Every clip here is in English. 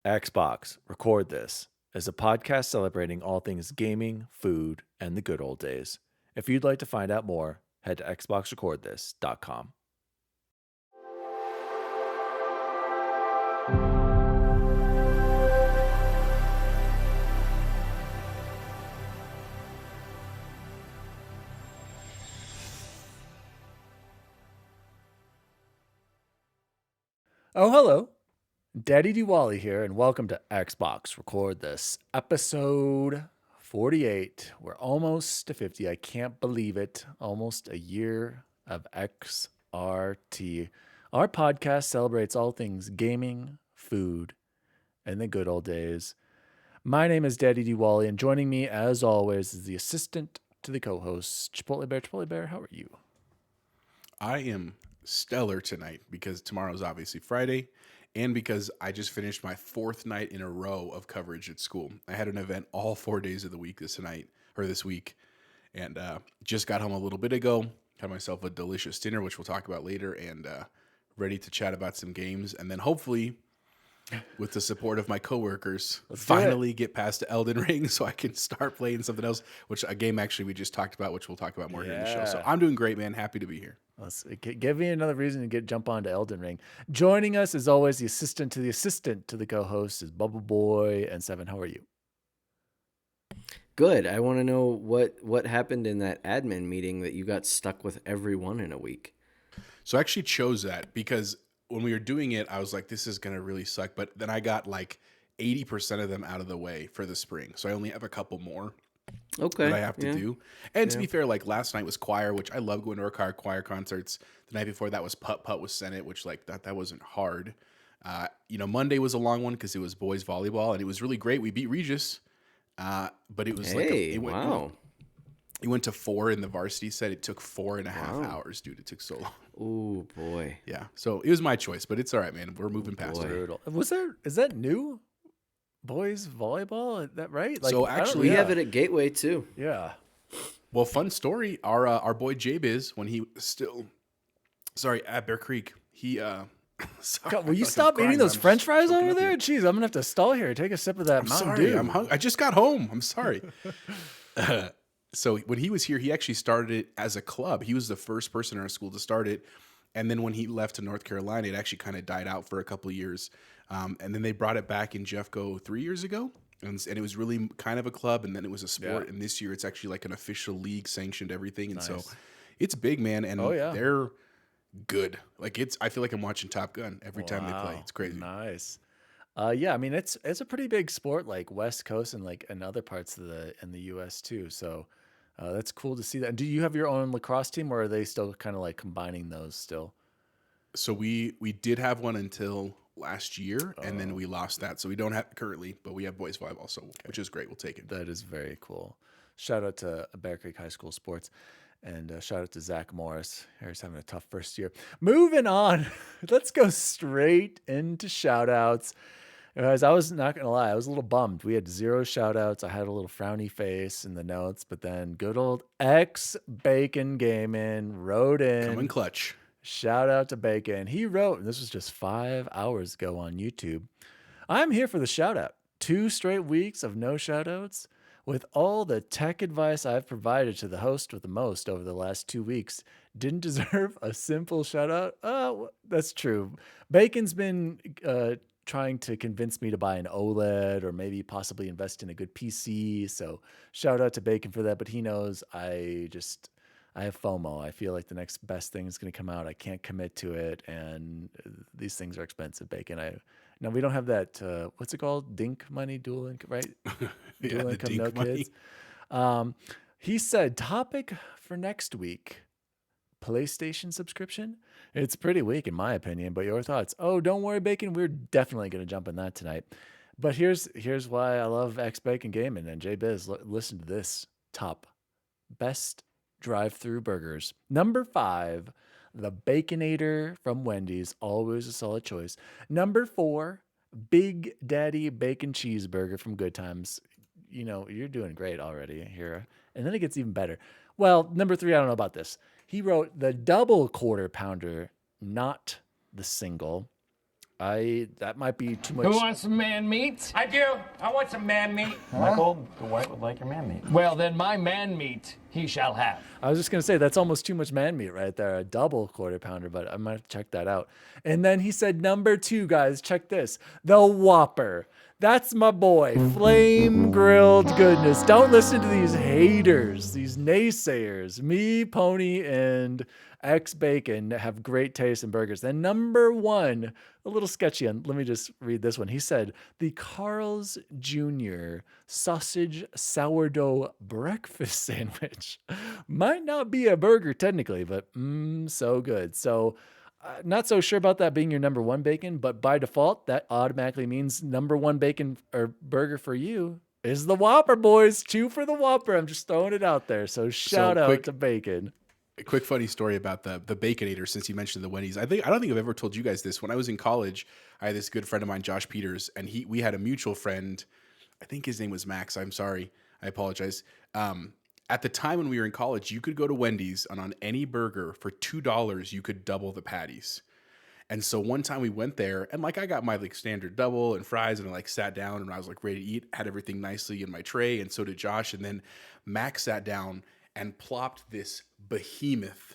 Xbox, record this is a podcast celebrating all things gaming, food, and the good old days. If you'd like to find out more, head to xboxrecordthis.com. Oh, hello. DaddyDWALLY here, and welcome to Xbox Record This, episode 48. We're almost to 50. I can't believe it. Almost a year of XRT. Our podcast celebrates all things gaming, food, and the good old days. My name is DaddyDWALLY, and joining me, as always, is the assistant to the co-host, Chipotle Bear. Chipotle Bear, how are you? I am stellar tonight because tomorrow's obviously Friday and because I just finished my fourth night in a row of coverage at school. I had an event all 4 days of the week this week, and just got home a little bit ago, had myself a delicious dinner, which we'll talk about later, and ready to chat about some games. And then hopefully, with the support of my coworkers, finally get past Elden Ring so I can start playing something else, which a game actually we just talked about, which we'll talk about more here in the show. So I'm doing great, man. Happy to be here. Let's give me another reason to jump onto Elden Ring. Joining us, as always, the assistant to the co-host is BUBBLEBOY and Seven. How are you? Good. I want to know what happened in that admin meeting that you got stuck with everyone in a week. So I actually chose that because when we were doing it, I was like, this is going to really suck. But then I got like 80% of them out of the way for the spring. So I only have a couple more that I have to do. And to be fair, like last night was choir, which I love going to our choir concerts. The night before that was Putt-Putt with Senate, which like that wasn't hard. Monday was a long one because it was boys volleyball and it was really great. We beat Regis, but it was it went to 4 in the varsity set. It took 4.5 hours, dude. It took so long. Oh boy. Yeah. So it was my choice, but it's all right, man. We're moving past it. Is that new? Boys volleyball? Is that right? So actually, we have it at Gateway too. Yeah. Well, fun story. Our boy J-Biz, when he was still at Bear Creek, he God, will you stop eating those French fries over there? Jeez, I'm gonna have to stall here. Take a sip of that Mountain Dew. I'm hungry. I just got home. I'm sorry. So when he was here, he actually started it as a club. He was the first person in our school to start it. And then when he left to North Carolina, it actually kind of died out for a couple of years. And then they brought it back in Jeffco 3 years ago. And it was really kind of a club. And then it was a sport. Yeah. And this year it's actually like an official league sanctioned everything. And so it's big, man. And they're good. Like I feel like I'm watching Top Gun every time they play. It's crazy. Nice. Yeah, I mean it's a pretty big sport, like West Coast and like in other parts of the US too. So that's cool to see that. And do you have your own lacrosse team, or are they still kind of like combining those still? So we did have one until last year, and then we lost that. So we don't have it currently, but we have boys volleyball, which is great. We'll take it. That is very cool. Shout out to Bear Creek High School sports, and shout out to Zach Morris. He's having a tough first year. Moving on, let's go straight into shout outs. Guys, I was not going to lie. I was a little bummed. We had 0 shout-outs. I had a little frowny face in the notes, but then good old XbacongamN wrote in. Coming clutch. Shout out to Bacon. He wrote, and this was just 5 hours ago on YouTube, I'm here for the shout-out. 2 straight weeks of no shout-outs. With all the tech advice I've provided to the host with the most over the last 2 weeks, didn't deserve a simple shout-out? Oh, that's true. Bacon's been trying to convince me to buy an OLED or maybe possibly invest in a good PC. So shout out to Bacon for that. But he knows I have FOMO. I feel like the next best thing is going to come out. I can't commit to it. And these things are expensive, Bacon. Now we don't have that. What's it called? Dink money, dual income, right? Dual income, no money. Kids. He said, topic for next week, PlayStation subscription. It's pretty weak in my opinion, but your thoughts? Oh, don't worry, Bacon. We're definitely going to jump in that tonight. But here's why I love XbacongamN and J-Biz. Listen to this top best drive-through burgers. Number 5, the Baconator from Wendy's, always a solid choice. Number 4, Big Daddy Bacon Cheeseburger from Good Times. You know, you're doing great already here. And then it gets even better. Well, number 3, I don't know about this. He wrote the double quarter pounder, not the single. That might be too much. Who wants some man meat? I do. I want some man meat. Michael, the wife would like your man meat. Well, then my man meat he shall have. I was just gonna say that's almost too much man meat right there, a double quarter pounder, but I might have to check that out. And then he said number 2, guys, check this, the Whopper. That's my boy, flame grilled goodness. Don't listen to these haters, these naysayers. Me, Pony, and X-Bacon have great taste in burgers. Then number 1, a little sketchy. And let me just read this one. He said, the Carl's Jr. sausage sourdough breakfast sandwich. Might not be a burger technically, but so good. So not so sure about that being your number 1 bacon, but by default, that automatically means number 1 bacon or burger for you is the Whopper, boys. 2 for the Whopper. I'm just throwing it out there. So shout out to bacon. A quick funny story about the Baconator, since you mentioned the Wendy's. I don't think I've ever told you guys this. When I was in college, I had this good friend of mine, Josh Peters, and we had a mutual friend. I think his name was Max. I'm sorry. I apologize. At the time when we were in college, you could go to Wendy's and on any burger for $2, you could double the patties. And so one time we went there and like I got my like standard double and fries and I like sat down and I was like ready to eat, had everything nicely in my tray, and so did Josh. And then Max sat down and plopped this behemoth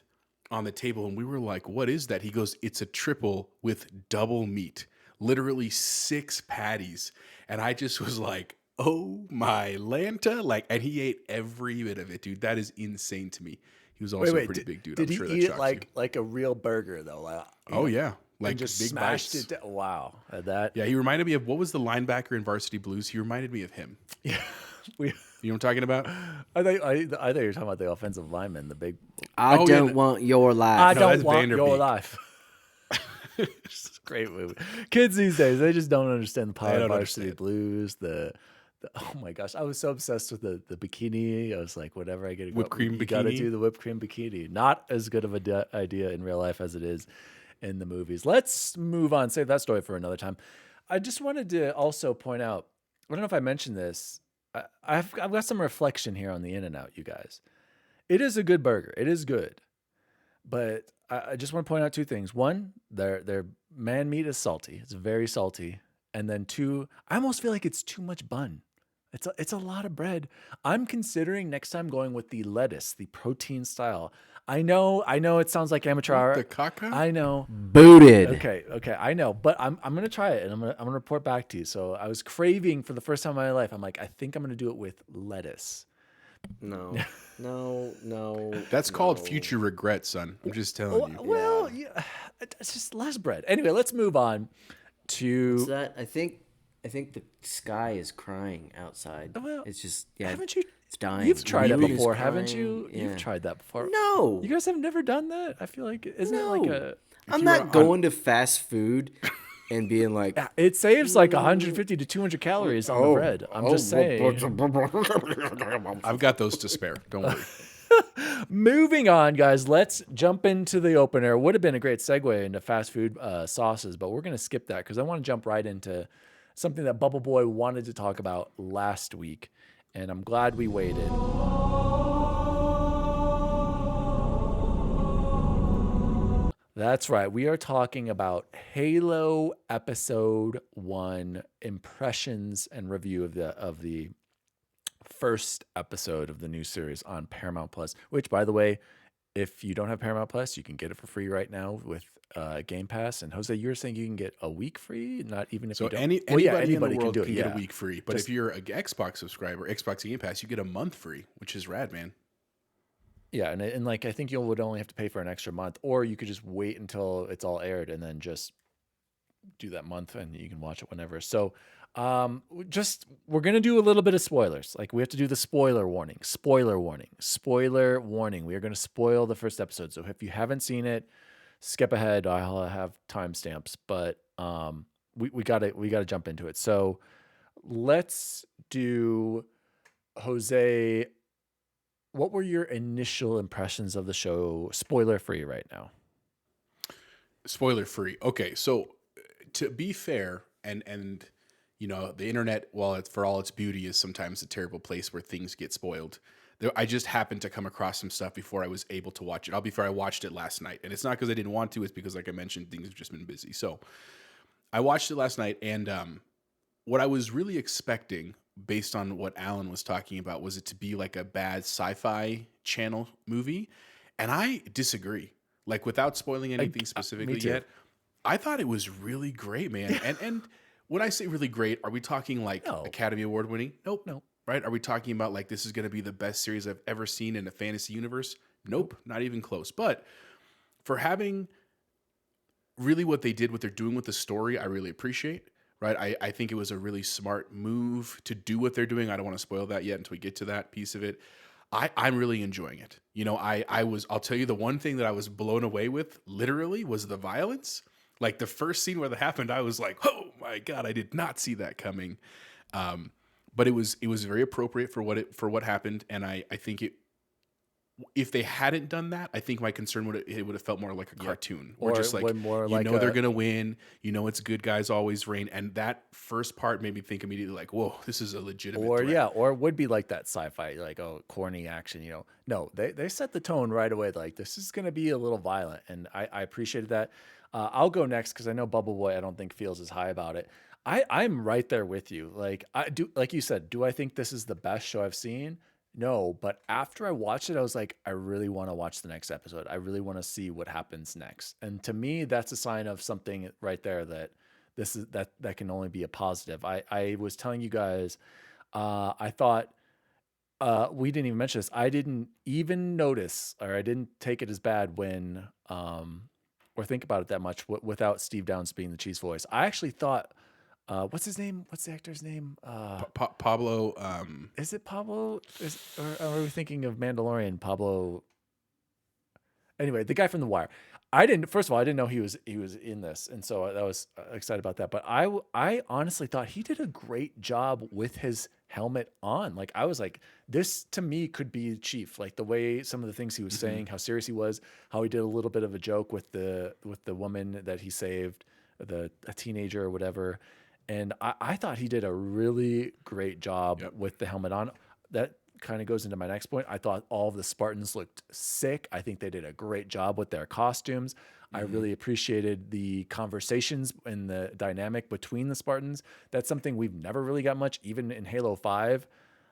on the table. And we were like, what is that? He goes, it's a triple with double meat, literally 6 patties. And I just was like, oh my Lanta. Like, and he ate every bit of it, dude. That is insane to me. He was also a pretty big dude. Did I'm sure he that eat it shocks like a real burger though? Like, oh yeah. Like just big smashed bites. it. Wow. That. Yeah, he reminded me of, what was the linebacker in Varsity Blues? He reminded me of him. Yeah. You know what I'm talking about? I thought you were talking about the offensive lineman, the big. I don't want your life. I No, don't that's want your Vanderbeek. life. It's a great movie. Kids these days, they just don't understand the power of Varsity Blues. Oh my gosh, I was so obsessed with the bikini. I was like, whatever I get, Whipped cream you got to bikini? do the whipped cream bikini. Not as good of a idea in real life as it is in the movies. Let's move on. Save that story for another time. I just wanted to also point out. I don't know if I mentioned this. I've got some reflection here on the in and out, you guys. It is a good burger. It is good. But I just want to point out 2 things. 1, their man meat is salty. It's very salty. And then 2, I almost feel like it's too much bun. It's a lot of bread. I'm considering next time going with the lettuce, the protein style. I know it sounds like amateur hour. The caca? I know. Booted. Okay, I know, but I'm gonna try it and I'm gonna report back to you. So I was craving for the first time in my life. I'm like, I think I'm gonna do it with lettuce. No. That's called future regret, son. I'm just telling you. Well, yeah, it's just less bread. Anyway, let's move on to. What's that? I think the sky is crying outside. Well, it's just haven't you? It's dying. You've tried it Music is before, haven't crying. you? Yeah. You've tried that before. No. You guys have never done that. I feel like isn't it like a? I'm not going to fast food and being like, It saves like 150 to 200 calories on the bread. I'm just saying. I've got those to spare. Don't worry. Moving on, guys. Let's jump into the opener. Would have been a great segue into fast food sauces, but we're going to skip that because I want to jump right into something that BUBBLEBOY wanted to talk about last week, and I'm glad we waited. That's right. We are talking about Halo Episode 1 impressions and review of the first episode of the new series on Paramount Plus, which, by the way, if you don't have Paramount Plus, you can get it for free right now with Game Pass. And Jose, you were saying you can get a week free, not even if So you don't. anybody in the can world do can it. get Yeah. a week free. But if you're an Xbox subscriber, Xbox Game Pass, you get a month free, which is rad, man. Yeah, and like I think you would only have to pay for an extra month, or you could just wait until it's all aired and then just do that month and you can watch it whenever. So we're gonna do a little bit of spoilers. Like we have to do the spoiler warning. We are gonna spoil the first episode. So if you haven't seen it, skip ahead. I'll have timestamps, but we gotta jump into it. So let's do Jose. What were your initial impressions of the show? Spoiler free right now. Spoiler free. Okay, so to be fair, and you know, the internet, while it's for all its beauty, is sometimes a terrible place where things get spoiled. I just happened to come across some stuff before I was able to watch it. I'll be fair, I watched it last night, and it's not because I didn't want to. It's because, like I mentioned, things have just been busy. So I watched it last night, and what I was really expecting, based on what Alan was talking about, was it to be like a bad sci-fi channel movie, and I disagree. Like, without spoiling anything specifically too. yet, I thought it was really great, man. And when I say really great, are we talking like No. Academy Award winning? Nope. No. Right? Are we talking about like this is going to be the best series I've ever seen in a fantasy universe? Nope, not even close. But for having really what they did, what they're doing with the story, I really appreciate. Right? I think it was a really smart move to do what they're doing. I don't want to spoil that yet until we get to that piece of it. I'm really enjoying it. You know, I'll tell you, the one thing that I was blown away with literally was the violence. Like the first scene where that happened, I was like, oh my God, I did not see that coming. But it was very appropriate for what happened. And I think if they hadn't done that, I think my concern would have felt more like a cartoon, or just like, more you like know, they're gonna win. You know, it's good guys always reign, and that first part made me think immediately like, whoa, this is a legitimate. Or threat. or it would be like that sci-fi, like corny action. You know, no, they set the tone right away. Like this is gonna be a little violent, and I appreciated that. I'll go next because I know Bubble Boy I don't think feels as high about it. I'm right there with you. Like I do, like you said, do I think this is the best show I've seen? No, but after I watched it, I was like, I really want to watch the next episode. I really want to see what happens next. And to me, that's a sign of something right there that that can only be a positive. I was telling you guys, I thought we didn't even mention this. I didn't even notice, or I didn't take it as bad when or think about it that much without Steve Downs being the Chief's voice. I actually thought. What's his name? What's the actor's name? Pablo. Is it Pablo? Or are we thinking of Mandalorian? Pablo. Anyway, the guy from The Wire. First of all, I didn't know he was in this, and so I was excited about that. But I honestly thought he did a great job with his helmet on. Like I was like, this to me could be Chief. Like the way some of the things he was saying, how serious he was, how he did a little bit of a joke with the woman that he saved, a teenager or whatever. And I thought he did a really great job with the helmet on. That kind of goes into my next point. I thought all of the Spartans looked sick. I think they did a great job with their costumes. I really appreciated the conversations and the dynamic between the Spartans. That's something we've never really got much, even in Halo 5.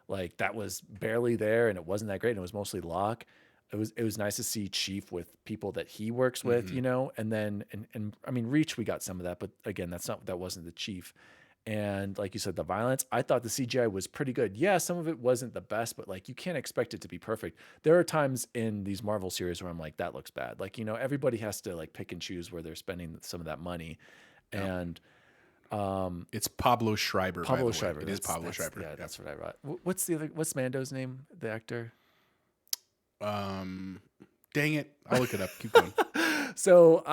Like that was barely there and it wasn't that great. And it was mostly Locke. It was nice to see Chief with people that he works with, you know, and then, and I mean, Reach, we got some of that, but again, that wasn't the Chief. And like you said, the violence, I thought the CGI was pretty good. Yeah, some of it wasn't the best, but like, you can't expect it to be perfect. There are times in these Marvel series where I'm like, that looks bad. Like, you know, everybody has to like pick and choose where they're spending some of that money. And, it's Pablo Schreiber. Pablo by the way. Schreiber. It is Pablo Schreiber. Yeah, that's what I wrote. What's Mando's name? The actor? Dang it. I'll look it up. Keep going. So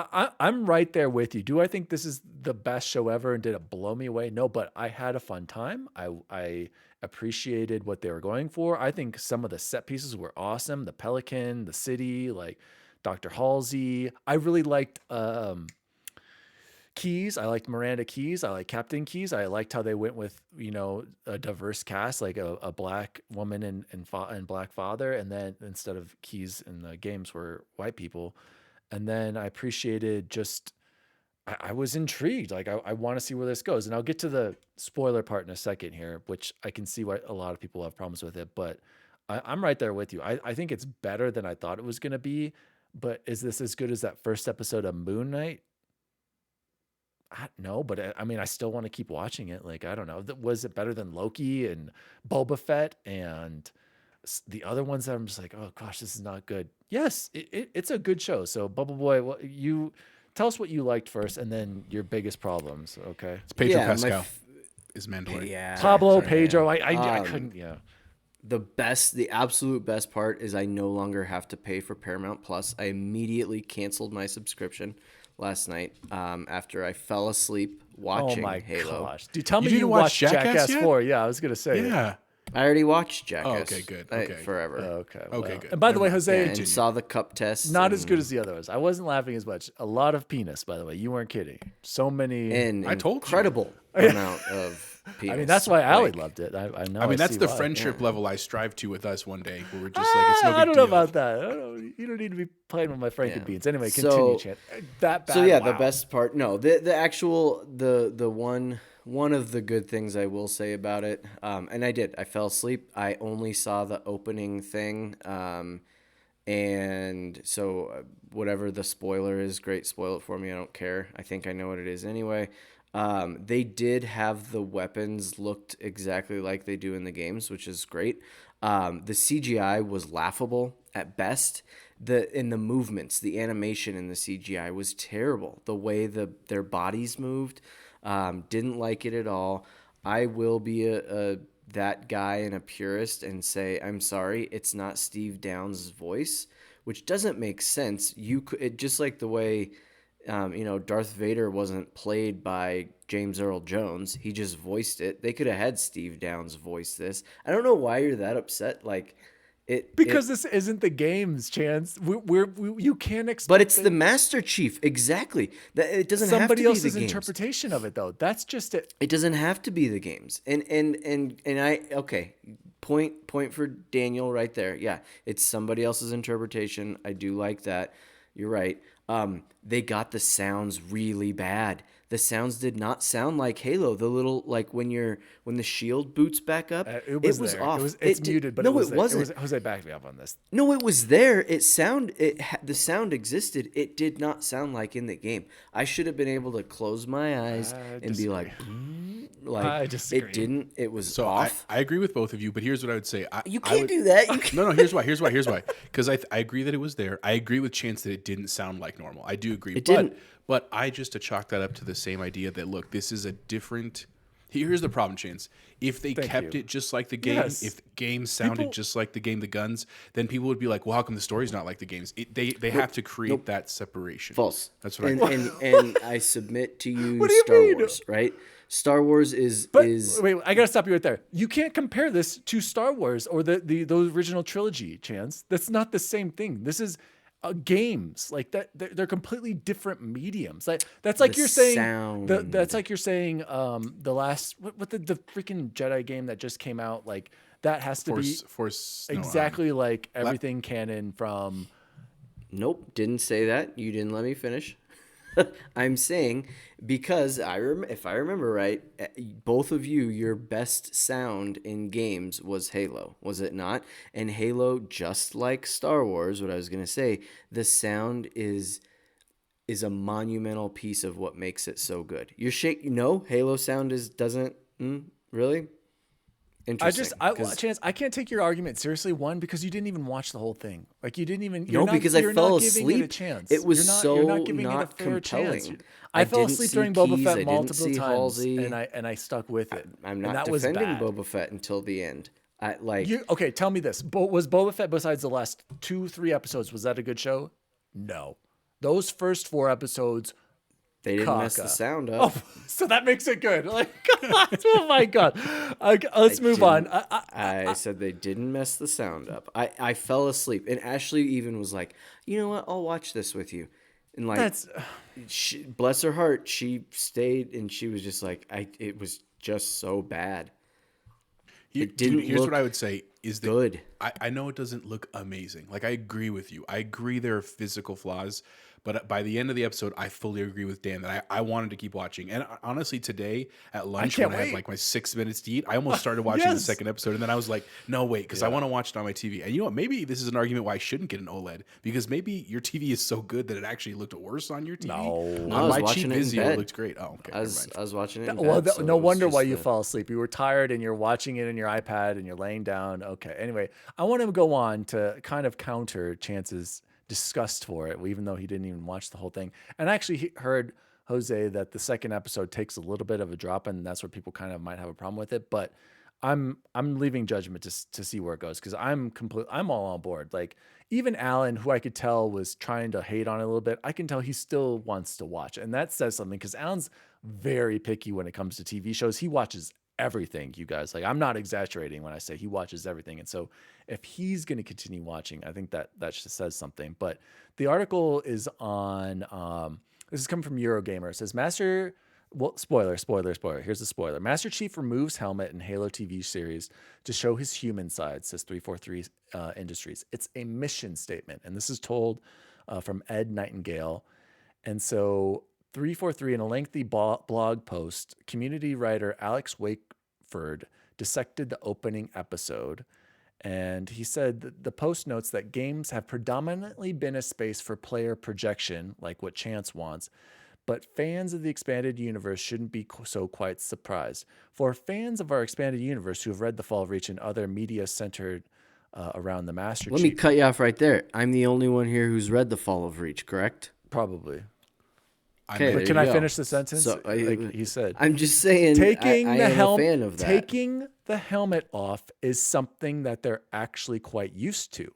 I'm right there with you. Do I think this is the best show ever and did it blow me away? No, but I had a fun time. I appreciated what they were going for. I think some of the set pieces were awesome. The Pelican, the city, like Dr. Halsey. I really liked Keyes. I liked Miranda Keyes. I like Captain Keyes. I liked how they went with, you know, a diverse cast, like a black woman and black father. And then instead of Keyes in the games were white people. And then I appreciated I was intrigued. Like I want to see where this goes. And I'll get to the spoiler part in a second here, which I can see why a lot of people have problems with it. But I'm right there with you. I think it's better than I thought it was going to be. But is this as good as that first episode of Moon Knight? No, but I mean, I still want to keep watching it. Like, I don't know. Was it better than Loki and Boba Fett and the other ones that I'm just like, oh gosh, this is not good. Yes, it's a good show. So Bubble Boy, you tell us what you liked first and then your biggest problems. Okay. It's Pedro Pascal is Mandalorian. Yeah. Pablo, Pedro. I couldn't. Yeah. The absolute best part is I no longer have to pay for Paramount Plus. I immediately canceled my subscription last night after I fell asleep watching Halo. Gosh. Dude, tell me didn't you watch watched Jackass Jackass yet? 4. Yeah, I was going to say. Yeah. I already watched Jackass. Oh, okay, good. Okay. Forever. Okay. Well. Okay, good. And by the way, Never mind. Jose, And saw the cup test. not as good as the other ones. I wasn't laughing as much. A lot of penis, by the way. You weren't kidding. So many. An I told you. incredible amount of I mean, penis. that's why Allie Like, loved it. I know. I mean, that's see the why. friendship level I strive to with us one day, where we're just like, it's no big I don't know deal. about that. I don't know. You don't need to be playing with my Franken beans. Anyway, So- continue, Chance. That bad. So yeah, wow. the best part. No, the actual the one of the good things I will say about it. And I fell asleep. I only saw the opening thing. And so whatever the spoiler is, great, spoil it for me. I don't care. I think I know what it is anyway. They did have the weapons looked exactly like they do in the games, which is great. The CGI was laughable at best. In the movements, the animation in the CGI was terrible. The way their bodies moved, didn't like it at all. I will be that guy and a purist and say, I'm sorry, it's not Steve Downes' voice, which doesn't make sense. Just like the way, Darth Vader wasn't played by James Earl Jones. He just voiced it. They could have had Steve Downes voice this. I don't know why you're that upset. Like, Because this isn't the games, Chance. You can't expect. But it's the Master Chief, exactly. That it doesn't have to somebody be else's the games. interpretation of it, though. That's just it. It doesn't have to be the games. And I okay. Point for Daniel right there. Yeah, it's somebody else's interpretation. I do like that. You're right. They got the sounds really bad. The sounds did not sound like Halo. The little, like when the shield boots back up, It was there. off. It's muted, but no, it was there. wasn't. Jose, back me up on this. No, it was there. The sound existed. It did not sound like in the game. I should have been able to close my eyes and be like, I disagree. it didn't. It was So off. I agree with both of you, but here's what I would say. You I can't would- do that. You can't. No, here's why. Because I agree that it was there. I agree with Chance that it didn't sound like normal. I do agree. It didn't. But I just to chalk that up to the same idea that, look, this is a different... Here's the problem, Chance. If they kept you. it just like the game, Yes. if the game sounded just like the game, the guns, then people would be like, well, how come the story's not like the games? They have to create that separation. False. That's what and I submit to you, What do you Star mean? Wars, right? Star Wars is Wait, I gotta stop you right there. You can't compare this to Star Wars or the original trilogy, Chance. That's not the same thing. This is games like that. They're completely different mediums. Like that's like The you're saying. sound. That's like you're saying. The last what the freaking Jedi game that just came out, like that has to be exactly like everything canon from. Nope, didn't say that. You didn't let me finish. I'm saying because if I remember right, both of you, your best sound in games was Halo, was it not? And Halo, just like Star Wars, what I was gonna say, the sound is a monumental piece of what makes it so good. No, Halo sound doesn't really. Interesting. Chance, I can't take your argument seriously. One, because you didn't even watch the whole thing. Like you didn't even. Because I fell Giving asleep. it a chance. It was you're not giving not it a fair compelling. chance. I fell didn't asleep see during Boba Keys, Fett I didn't multiple see times, Halsey. and I stuck with it. I'm and not that was defending bad. Boba Fett until the end. Okay, tell me this: was Boba Fett, besides the last 2-3 episodes, was that a good show? No, those first 4 episodes. They didn't mess the sound up. Oh, so that makes it good. Like, oh my god. Let's move on. I said they didn't mess the sound up. I fell asleep, and Ashley even was like, "You know what? I'll watch this with you." And like, bless her heart, she stayed, and she was just like, It was just so bad. It didn't. Here's look what I would say is that good. I know it doesn't look amazing. Like, I agree with you. I agree there are physical flaws, but by the end of the episode, I fully agree with Dan that I wanted to keep watching. And honestly, today at lunch, when I had like my 6 minutes to eat, I almost started watching the second episode. And then I was like, no, wait, because I want to watch it on my TV. And you know what? Maybe this is an argument why I shouldn't get an OLED, because maybe your TV is so good that it actually looked worse on your TV. No, On I was my watching cheap it in Vizio, bed. it looked great. Oh, okay. I was watching it. In Well, bed, so no it was wonder just why you fall asleep. You were tired and you're watching it in your iPad and you're laying down. Okay. Anyway, I want to go on to kind of counter Chance's disgust for it, even though he didn't even watch the whole thing. And I actually heard, Jose, that the second episode takes a little bit of a drop, and that's where people kind of might have a problem with it. But I'm leaving judgment to see where it goes, because I'm all on board. Like even Alan, who I could tell was trying to hate on it a little bit, I can tell he still wants to watch, and that says something, because Alan's very picky when it comes to TV shows. He watches everything, you guys. Like, I'm not exaggerating when I say he watches everything. And so if he's going to continue watching, I think that just says something. But the article is on, this is coming from Eurogamer. It says Well, spoiler. Here's the spoiler. Master Chief removes helmet in Halo TV series to show his human side, says 343 Industries. It's a mission statement. And this is told from Ed Nightingale. And so 343, in a lengthy blog post, community writer Alex Wakeford dissected the opening episode. And he said that the post notes that games have predominantly been a space for player projection, like what Chance wants, but fans of the expanded universe shouldn't be so quite surprised. For fans of our expanded universe who have read The Fall of Reach and other media centered around the Master Let me Chief, cut you off right there. I'm the only one here who's read The Fall of Reach, correct? probably. Okay, But can I finish the sentence? So, like he said, I'm just saying, taking I the am helmet, a fan of that. taking the helmet off is something that they're actually quite used to.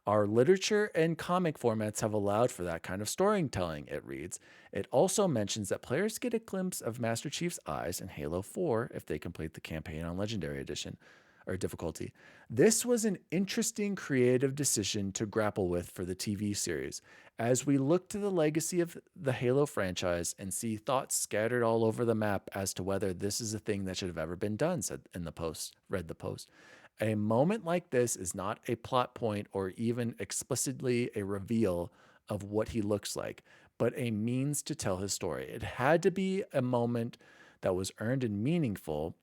Our literature and comic formats have allowed for that kind of storytelling, it reads. It also mentions that players get a glimpse of Master Chief's eyes in Halo 4 if they complete the campaign on Legendary Edition or difficulty. This was an interesting creative decision to grapple with for the TV series. As we look to the legacy of the Halo franchise and see thoughts scattered all over the map as to whether this is a thing that should have ever been done, said in the post, read the post. A moment like this is not a plot point or even explicitly a reveal of what he looks like, but a means to tell his story. It had to be a moment that was earned and meaningful.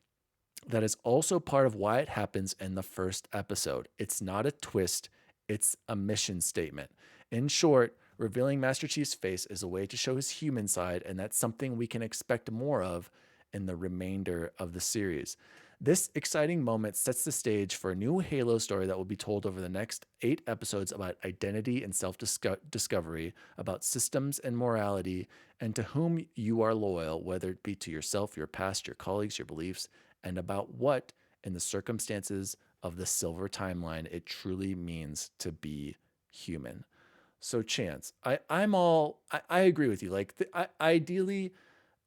That is also part of why it happens in the first episode. It's not a twist, it's a mission statement. In short, revealing Master Chief's face is a way to show his human side, and that's something we can expect more of in the remainder of the series. This exciting moment sets the stage for a new Halo story that will be told over the next 8 episodes about identity and self-discovery, about systems and morality, and to whom you are loyal, whether it be to yourself, your past, your colleagues, your beliefs, and about what, in the circumstances of the silver timeline, it truly means to be human. So, Chance, I agree with you. Like, ideally,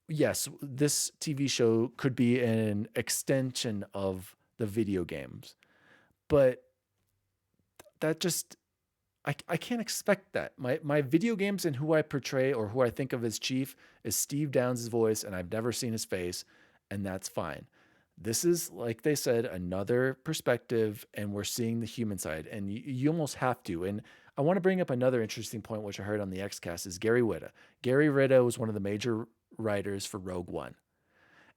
yes, this TV show could be an extension of the video games, but that just I can't expect that. My video games and who I portray or who I think of as Chief is Steve Downs' voice, and I've never seen his face, and that's fine. This is, like they said, another perspective, and we're seeing the human side, and you almost have to. And I want to bring up another interesting point, which I heard on the XCast, is Gary Whitta. Gary Whitta was one of the major writers for Rogue One.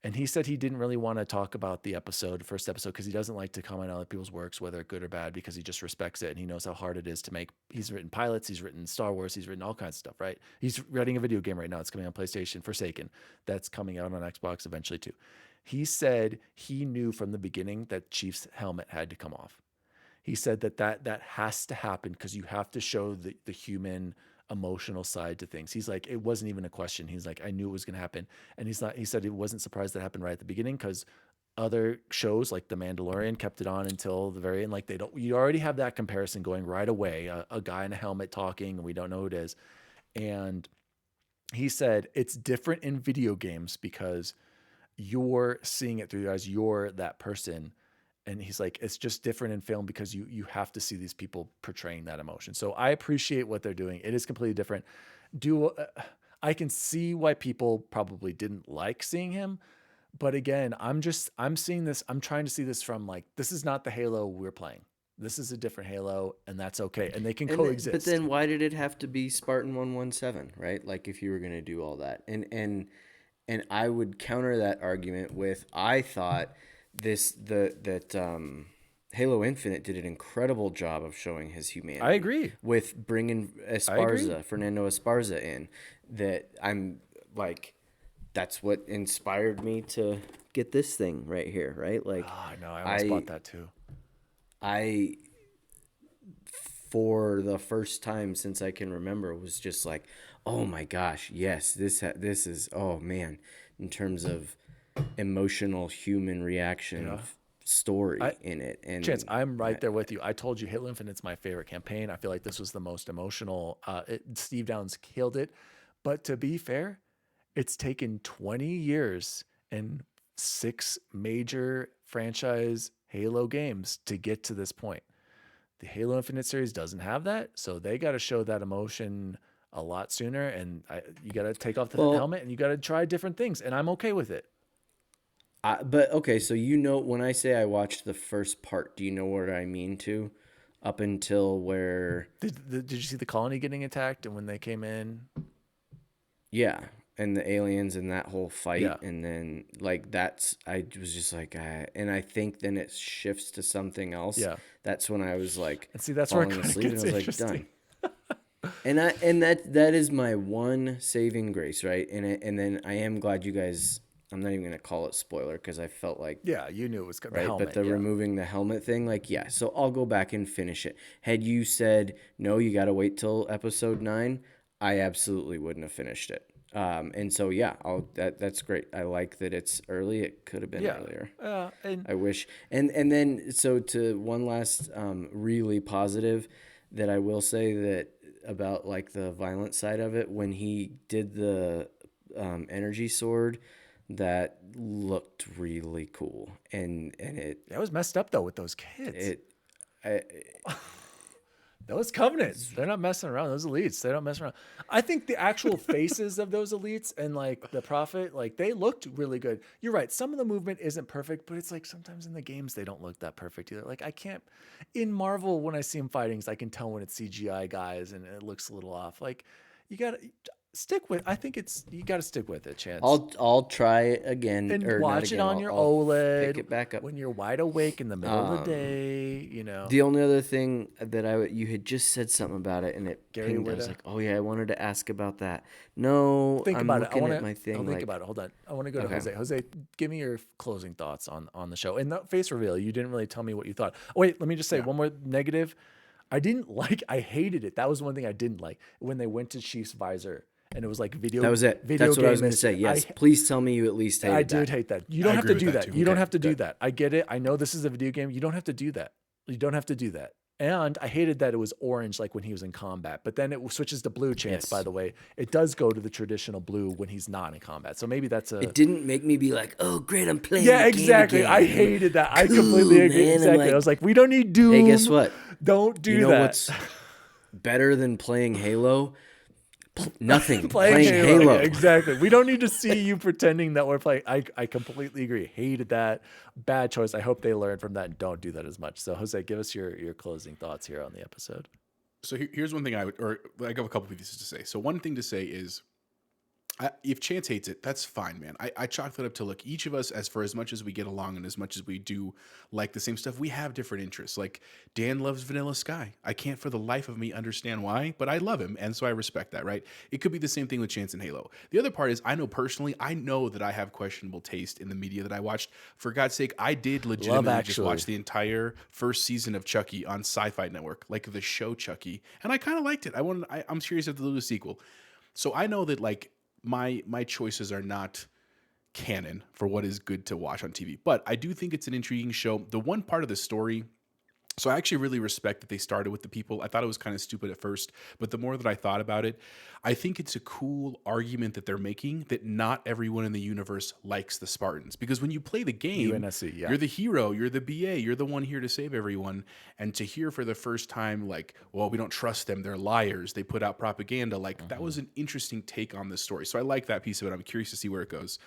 And he said he didn't really want to talk about the first episode, because he doesn't like to comment on other people's works, whether good or bad, because he just respects it. And he knows how hard it is to make. He's written pilots, he's written Star Wars, he's written all kinds of stuff, right? He's writing a video game right now. It's coming on PlayStation, Forsaken. That's coming out on Xbox eventually too. He said he knew from the beginning that Chief's helmet had to come off. He said that has to happen because you have to show the human emotional side to things. He's like, it wasn't even a question. He's like, I knew it was going to happen. And he said he wasn't surprised that happened right at the beginning, because other shows like The Mandalorian kept it on until the very end. Like, you already have that comparison going right away. A guy in a helmet talking, and we don't know who it is. And he said it's different in video games because you're seeing it through your eyes. You're that person. And he's like, it's just different in film because you have to see these people portraying that emotion. So I appreciate what they're doing. It is completely different. I can see why people probably didn't like seeing him. But again, I'm seeing this. I'm trying to see this from, like, this is not the Halo we're playing. This is a different Halo, and that's okay. And they can coexist. But then why did it have to be Spartan 117, right? Like, if you were going to do all that. And I would counter that argument with, I thought Halo Infinite did an incredible job of showing his humanity. I agree. With bringing Fernando Esparza in. That I'm like, that's what inspired me to get this thing right here, right? Like, no, I almost bought that too. For the first time since I can remember, was just like, oh my gosh, yes, this is, oh man, in terms of emotional human reaction story in it. And Chance, I'm right there with you. I told you Halo Infinite's my favorite campaign. I feel like this was the most emotional. Steve Downs killed it. But to be fair, it's taken 20 years and 6 major franchise Halo games to get to this point. The Halo Infinite series doesn't have that, so they got to show that emotion a lot sooner, and you got to take off the Well, helmet and you got to try different things, and I'm okay with it. But okay, so when I say I watched the first part, do you know what I mean to? Up until where? Did you see the colony getting attacked and when they came in? Yeah, and the aliens and that whole fight, Yeah. and then like I was just like, and I think then it shifts to something else. Yeah. That's when I was like, And see, that's where it falling kinda asleep, and gets I was like, interesting. done. And that is my one saving grace, right? And then I am glad you guys. I'm not even gonna call it spoiler because I felt like Yeah, you knew it was the right, helmet. but the yeah. removing the helmet thing, like yeah. So I'll go back and finish it. Had you said no, you got to wait till episode 9, I absolutely wouldn't have finished it. And so yeah, that's great. I like that it's early. It could have been earlier. And I wish. And then so to one last really positive that I will say that about like the violent side of it, when he did the energy sword, that looked really cool. And that was messed up though with those kids. I, Those Covenants, they're not messing around. Those elites, they don't mess around. I think the actual faces of those elites and like the Prophet, like they looked really good. You're right. Some of the movement isn't perfect, but it's like sometimes in the games they don't look that perfect either. Like I can't, in Marvel, when I see them fighting, I can tell when it's CGI guys and it looks a little off. Like you got to stick with. I think you got to stick with it, Chance. I'll try it again and or watch not again. it on your I'll OLED. Pick it back up when you're wide awake in the middle of the day. You know. The only other thing that you had just said something about it, and it Gary pinged. I Whitta. was like, oh yeah, I wanted to ask about that. No, Think I'm about it. looking at my thing. I'll think like, about it. Hold on. I want to go to Okay. Jose. Jose, give me your closing thoughts on the show. And the face reveal, you didn't really tell me what you thought. Oh, wait, let me just say one more negative. I hated it. That was one thing I didn't like when they went to Chief's visor and it was like video. that was it. Video That's what I was game going to say. mystery. Yes, please tell me you at least hated I that. did hate that. You don't I have agree to do with that that. too. You don't Okay, have to do good. that. I get it. I know this is a video game. You don't have to do that. You don't have to do that. And I hated that it was orange like when he was in combat, but then it switches to blue. Chance, Yes. by the way, it does go to the traditional blue when he's not in combat. So maybe that's a. It didn't make me be like, oh great, I'm playing. Yeah, the game exactly. again. I hated that. I Cool, completely agree. man. I'm Exactly. like, I was like, we don't need Doom. hey, guess what? Don't do You know that. what's better than playing Halo? Nothing. Playing Halo. Halo. Yeah, exactly. We don't need to see you pretending that we're playing. I completely agree. Hated that. Bad choice. I hope they learn from that and don't do that as much. So Jose, give us your closing thoughts here on the episode. So here's one thing I have a couple of pieces to say. So one thing to say is, if Chance hates it, that's fine, man. I chalk that up to, look, each of us, for as much as we get along and as much as we do like the same stuff, we have different interests. Like Dan loves Vanilla Sky. I can't for the life of me understand why, but I love him, and so I respect that, right? It could be the same thing with Chance and Halo. The other part is, I know that I have questionable taste in the media that I watched. For God's sake, I did legitimately just watch the entire first season of Chucky on Sci-Fi Network, like the show Chucky, and I kind of liked it. I'm curious if they'll do a sequel. So I know that like my choices are not canon for what is good to watch on TV, but I do think it's an intriguing show. The one part of the story, so I actually really respect that they started with the people. I thought it was kind of stupid at first, but the more that I thought about it, I think it's a cool argument that they're making that not everyone in the universe likes the Spartans. Because when you play the game, UNSC, yeah. you're the hero, you're the BA, you're the one here to save everyone. And to hear for the first time, like, well, we don't trust them, they're liars, they put out propaganda, like that was an interesting take on this story. So I like that piece of it. I'm curious to see where it goes.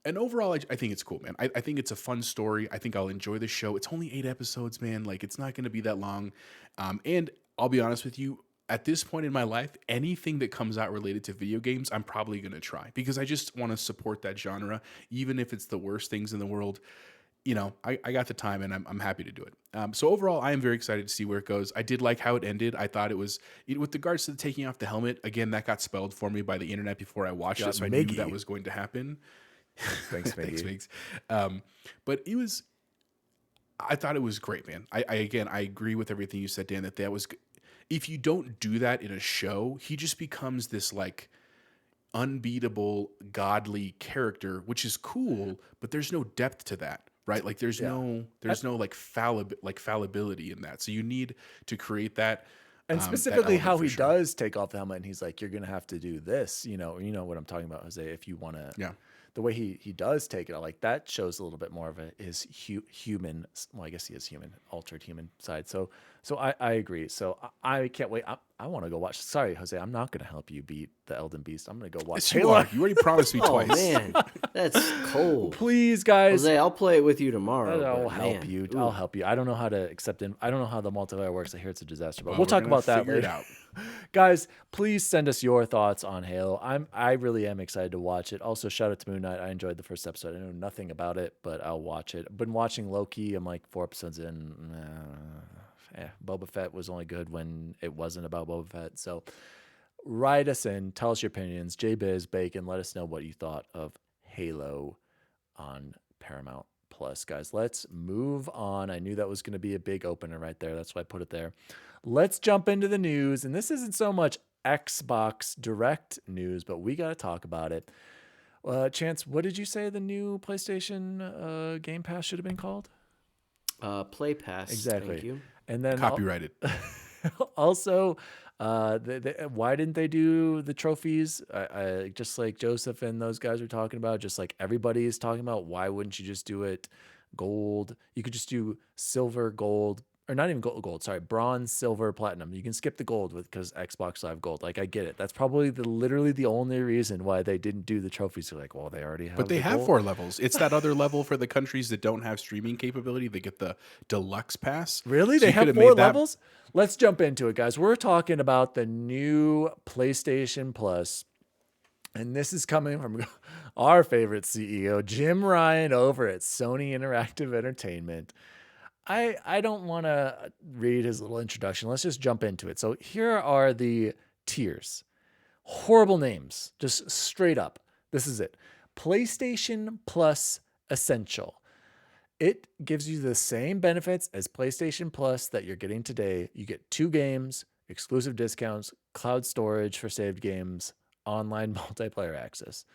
And overall, I think it's cool, man. I think it's a fun story. I think I'll enjoy the show. It's only 8 episodes, man. Like, it's not going to be that long. And I'll be honest with you, at this point in my life, anything that comes out related to video games, I'm probably going to try because I just want to support that genre, even if it's the worst things in the world. You know, I got the time and I'm happy to do it. So overall, I am very excited to see where it goes. I did like how it ended. I thought it was, with regards to the taking off the helmet, again, that got spelled for me by the internet before I watched it, so I knew that was going to happen. Thanks, Thanks, Miggy. Migs. But I thought it was great, man. I agree with everything you said, Dan, that was, if you don't do that in a show, he just becomes this like unbeatable, godly character, which is cool, but there's no depth to that, right? Like there's no like fallibility in that. So you need to create that. And that specifically element how for he sure. does take off the helmet and he's like, you're going to have to do this, you know what I'm talking about, Jose, if you want to, Yeah. the way he does take it, like that shows a little bit more of his human, well, I guess he is human, altered human side. So I agree. So I can't wait. I want to go watch. Sorry, Jose, I'm not going to help you beat the Elden Beast. I'm going to go watch Yes, you Halo. are. You already promised me Oh twice. man, that's cold. Please, guys. Jose, I'll play it with you tomorrow. I'll but help man, you. ooh. I'll help you. I don't know how to accept it. I don't know how the multiplayer works. I hear it's a disaster, but Well, we'll we're talk gonna about that figure it later. out. Guys, please send us your thoughts on Halo. I really am excited to watch it. Also, shout out to Moon Knight. I enjoyed the first episode. I know nothing about it, but I'll watch it. I've been watching Loki. I'm like 4 episodes in. Boba Fett was only good when it wasn't about Boba Fett. So write us in. Tell us your opinions. JBiz, Bacon, let us know what you thought of Halo on Paramount Plus. Guys, let's move on. I knew that was going to be a big opener right there. That's why I put it there. Let's jump into the news. And this isn't so much Xbox Direct news, but we got to talk about it. Chance, what did you say the new PlayStation Game Pass should have been called? Play Pass. Exactly. Thank you. And then Copyrighted. also, why didn't they do the trophies? I just like Joseph and those guys were talking about, just like everybody is talking about, why wouldn't you just do it gold? You could just do silver, gold, or not even gold, sorry, bronze, silver, platinum. You can skip the gold because Xbox Live Gold. Like, I get it. That's probably literally the only reason why they didn't do the trophies. They're like, well, they already have. But they the have gold. 4 levels. It's that other level for the countries that don't have streaming capability. They get the deluxe pass. Really? So They you have could've 4 made that- levels? Let's jump into it, guys. We're talking about the new PlayStation Plus. And this is coming from our favorite CEO, Jim Ryan, over at Sony Interactive Entertainment. I don't want to read his little introduction. Let's just jump into it. So here are the tiers. Horrible names, just straight up. This is it. PlayStation Plus Essential. It gives you the same benefits as PlayStation Plus that you're getting today. You get 2 games, exclusive discounts, cloud storage for saved games, online multiplayer access.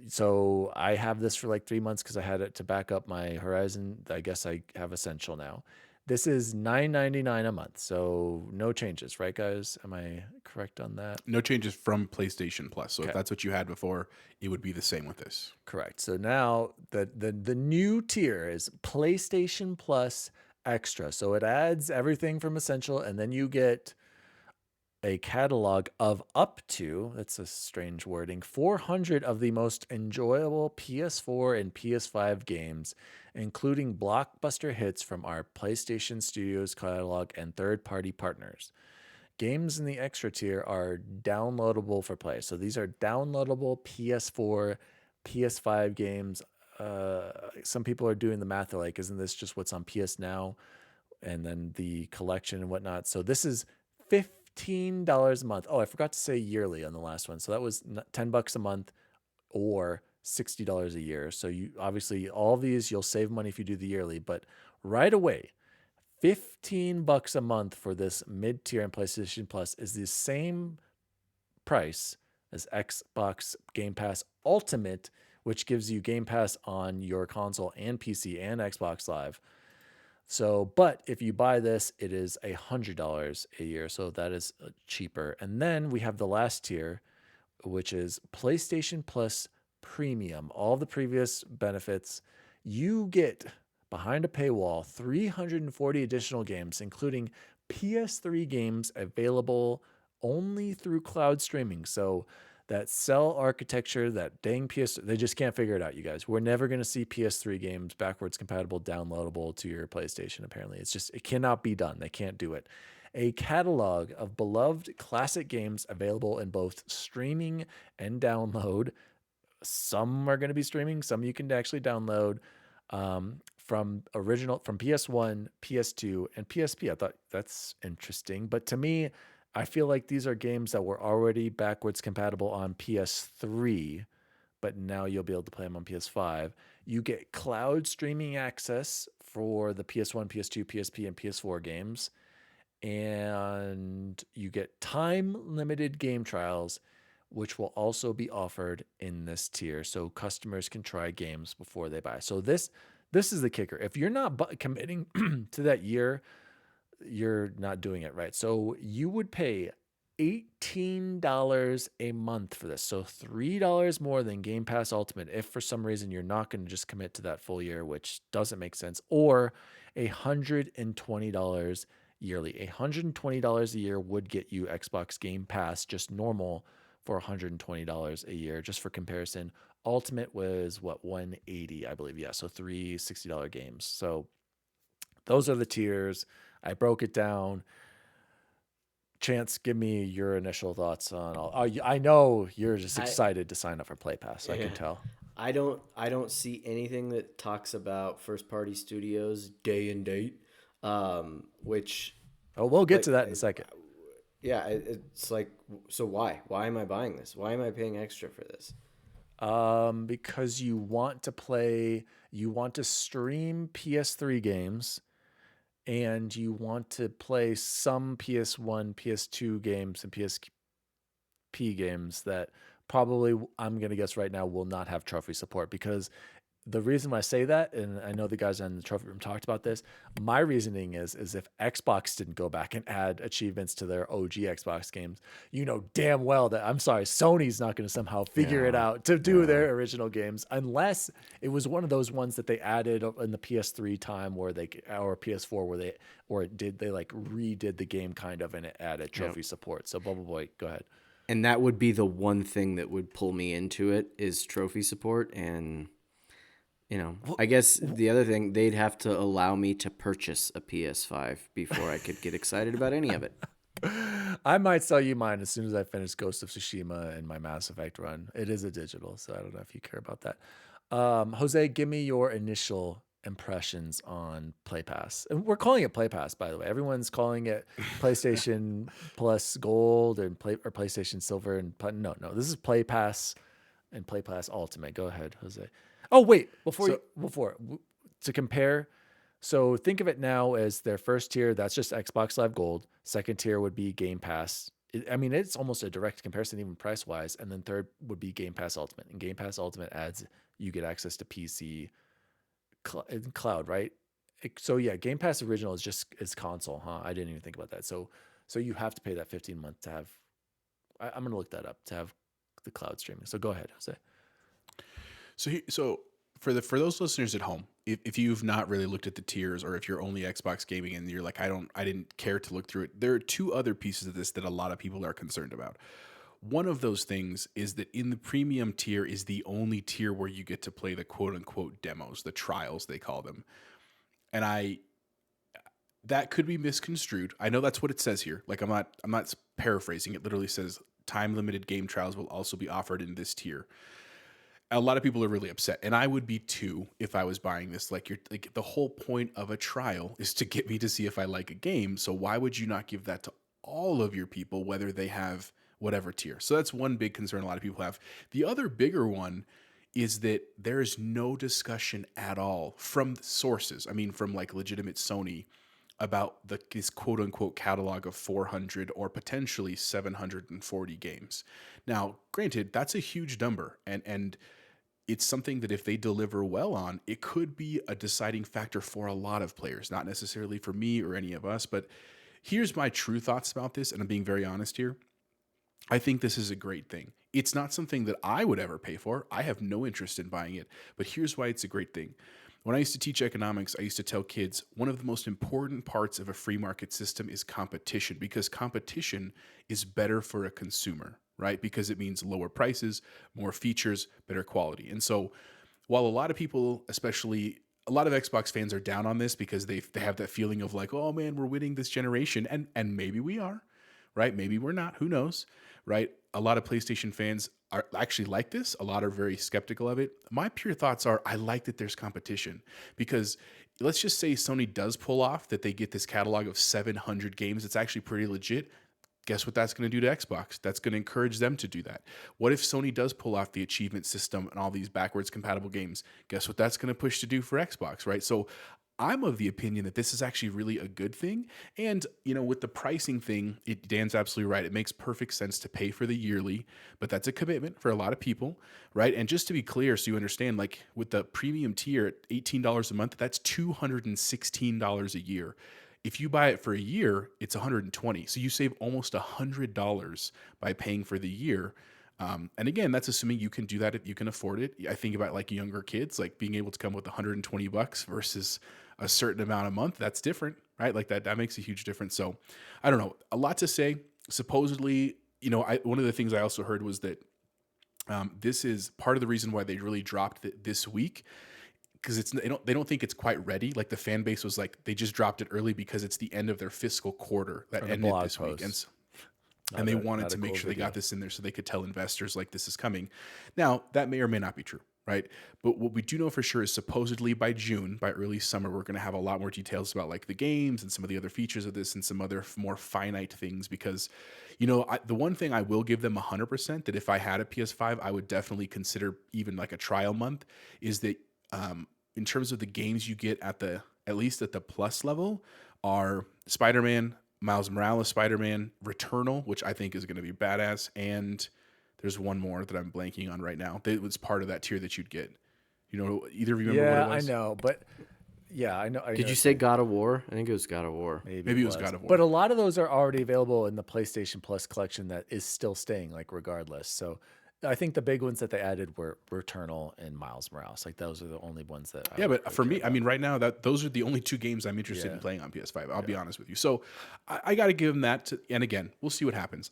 So I have this for like 3 months because I had it to back up my Horizon. I guess I have Essential now. This is $9.99 a month. So no changes, right, guys? Am I correct on that? No changes from PlayStation Plus. So Okay. if that's what you had before, it would be the same with this. Correct. So now the new tier is PlayStation Plus Extra. So it adds everything from Essential, and then you get a catalog of up to, that's a strange wording, 400 of the most enjoyable PS4 and PS5 games, including blockbuster hits from our PlayStation Studios catalog and third-party partners. Games in the extra tier are downloadable for play. So these are downloadable PS4, PS5 games. Some people are doing the math. They're like, isn't this just what's on PS Now? And then the collection and whatnot. So this is $15 a month. Oh, I forgot to say yearly on the last one. So that was $10 a month or $60 a year. So you obviously, all these, you'll save money if you do the yearly, but right away, $15 a month for this mid-tier and PlayStation Plus is the same price as Xbox Game Pass Ultimate, which gives you Game Pass on your console and PC and Xbox Live. So, but if you buy this, it is $100 a year. So that is cheaper. And then we have the last tier, which is PlayStation Plus Premium. All the previous benefits, you get behind a paywall 340 additional games, including PS3 games available only through cloud streaming. So that cell architecture, that dang PS, they just can't figure it out, you guys. We're never going to see PS3 games backwards compatible, downloadable to your PlayStation, apparently. It's just, it cannot be done. They can't do it. A catalog of beloved classic games available in both streaming and download. Some are going to be streaming, some you can actually download from PS1, PS2, and PSP. I thought that's interesting. But to me, I feel like these are games that were already backwards compatible on PS3, but now you'll be able to play them on PS5. You get cloud streaming access for the PS1, PS2, PSP, and PS4 games. And you get time-limited game trials, which will also be offered in this tier. So customers can try games before they buy. So this is the kicker. If you're not committing to that year, you're not doing it right. So you would pay $18 a month for this. So $3 more than Game Pass Ultimate if for some reason you're not going to just commit to that full year, which doesn't make sense, or $120 yearly. $120 a year would get you Xbox Game Pass, just normal, for $120 a year. Just for comparison, Ultimate was what, 180, I believe. Yeah, so three $60 games. So those are the tiers. I broke it down. Chance, give me your initial thoughts on all. I know you're just excited to sign up for Play Pass. I can tell. I don't see anything that talks about first party studios day and date, which we'll get to that in a second. Yeah, it's like, so why am I buying this? Why am I paying extra for this? Because you want to stream PS3 games, and you want to play some PS1, PS2 games, and PSP games that probably, I'm going to guess right now, will not have trophy support. Because the reason why I say that, and I know the guys on the trophy room talked about this, my reasoning is if Xbox didn't go back and add achievements to their OG Xbox games, you know damn well that, I'm sorry, Sony's not going to somehow figure it out to do their original games, unless it was one of those ones that they added in the PS3 time or PS4 where they like redid the game kind of, and it added trophy support. So BUBBLEBOY, go ahead. And that would be the one thing that would pull me into it, is trophy support. And I guess the other thing, they'd have to allow me to purchase a PS5 before I could get excited about any of it. I might sell you mine as soon as I finish Ghost of Tsushima and my Mass Effect run. It is a digital, so I don't know if you care about that. Jose, give me your initial impressions on Play Pass. And we're calling it Play Pass, by the way. Everyone's calling it PlayStation Plus Gold or PlayStation Silver and no, this is Play Pass and Play Pass Ultimate. Go ahead, Jose. Oh, wait, to compare, so think of it now as their first tier, that's just Xbox Live Gold. Second tier would be Game Pass. It's almost a direct comparison, even price-wise. And then third would be Game Pass Ultimate. And Game Pass Ultimate adds, you get access to PC cloud, right? So yeah, Game Pass Original is console, huh? I didn't even think about that. So you have to pay that 15-month to have, I'm going to look that up, to have the cloud streaming. So go ahead, Jose. So for those listeners at home, if you've not really looked at the tiers, or if you're only Xbox gaming and you're like, I didn't care to look through it, there are two other pieces of this that a lot of people are concerned about. One of those things is that in the premium tier is the only tier where you get to play the quote unquote demos, the trials they call them. And that could be misconstrued. I know that's what it says here. Like, I'm not paraphrasing. It literally says time limited game trials will also be offered in this tier. A lot of people are really upset, and I would be too if I was buying this. Like, the whole point of a trial is to get me to see if I like a game. So why would you not give that to all of your people, whether they have whatever tier? So that's one big concern a lot of people have. The other bigger one is that there is no discussion at all from sources. From like legitimate Sony about this quote unquote catalog of 400 or potentially 740 games. Now, granted, that's a huge number, and it's something that if they deliver well on, it could be a deciding factor for a lot of players, not necessarily for me or any of us. But here's my true thoughts about this, and I'm being very honest here. I think this is a great thing. It's not something that I would ever pay for. I have no interest in buying it, but here's why it's a great thing. When I used to teach economics, I used to tell kids one of the most important parts of a free market system is competition, because competition is better for a consumer, right? Because it means lower prices, more features, better quality. And so while a lot of people, especially a lot of Xbox fans, are down on this because they have that feeling of like, oh man, we're winning this generation. And maybe we are, right? Maybe we're not, who knows, right? A lot of PlayStation fans are actually like this. A lot are very skeptical of it. My pure thoughts are, I like that there's competition, because let's just say Sony does pull off that they get this catalog of 700 games. It's actually pretty legit. Guess what that's going to do to Xbox? That's going to encourage them to do that. What if Sony does pull off the achievement system and all these backwards compatible games? Guess what that's going to push to do for Xbox, right? So I'm of the opinion that this is actually really a good thing. And, with the pricing thing, Dan's absolutely right. It makes perfect sense to pay for the yearly, but that's a commitment for a lot of people, right? And just to be clear, so you understand, like with the premium tier at $18 a month, that's $216 a year. If you buy it for a year, it's $120. So you save almost $100 by paying for the year. And again, that's assuming you can do that if you can afford it. I think about like younger kids, like being able to come with $120 versus a certain amount a month. That's different, right? Like that makes a huge difference. So I don't know, a lot to say. Supposedly, one of the things I also heard was that this is part of the reason why they really dropped it this week, because they don't think it's quite ready. Like the fan base was like, they just dropped it early because it's the end of their fiscal quarter that ended this week. And they wanted to make sure they got this in there so they could tell investors like this is coming. Now, that may or may not be true, right? But what we do know for sure is supposedly by June, by early summer, we're going to have a lot more details about like the games and some of the other features of this and some other more finite things. Because, the one thing I will give them 100% that if I had a PS5, I would definitely consider even like a trial month is that in terms of the games you get at least at the plus level are Spider-Man, Miles Morales Spider-Man, Returnal, which I think is going to be badass, and there's one more that I'm blanking on right now. That was part of that tier that you'd get. Either of you remember what it was? I know, but yeah, I know. Did you say God of War? I think it was God of War. Maybe it was God of War. But a lot of those are already available in the PlayStation Plus collection that is still staying, like regardless. So I think the big ones that they added were Returnal and Miles Morales. Like those are the only ones that. But for me, I mean, right now those are the only two games I'm interested in playing on PS5. I'll be honest with you. So I got to give them that. And again, we'll see what happens.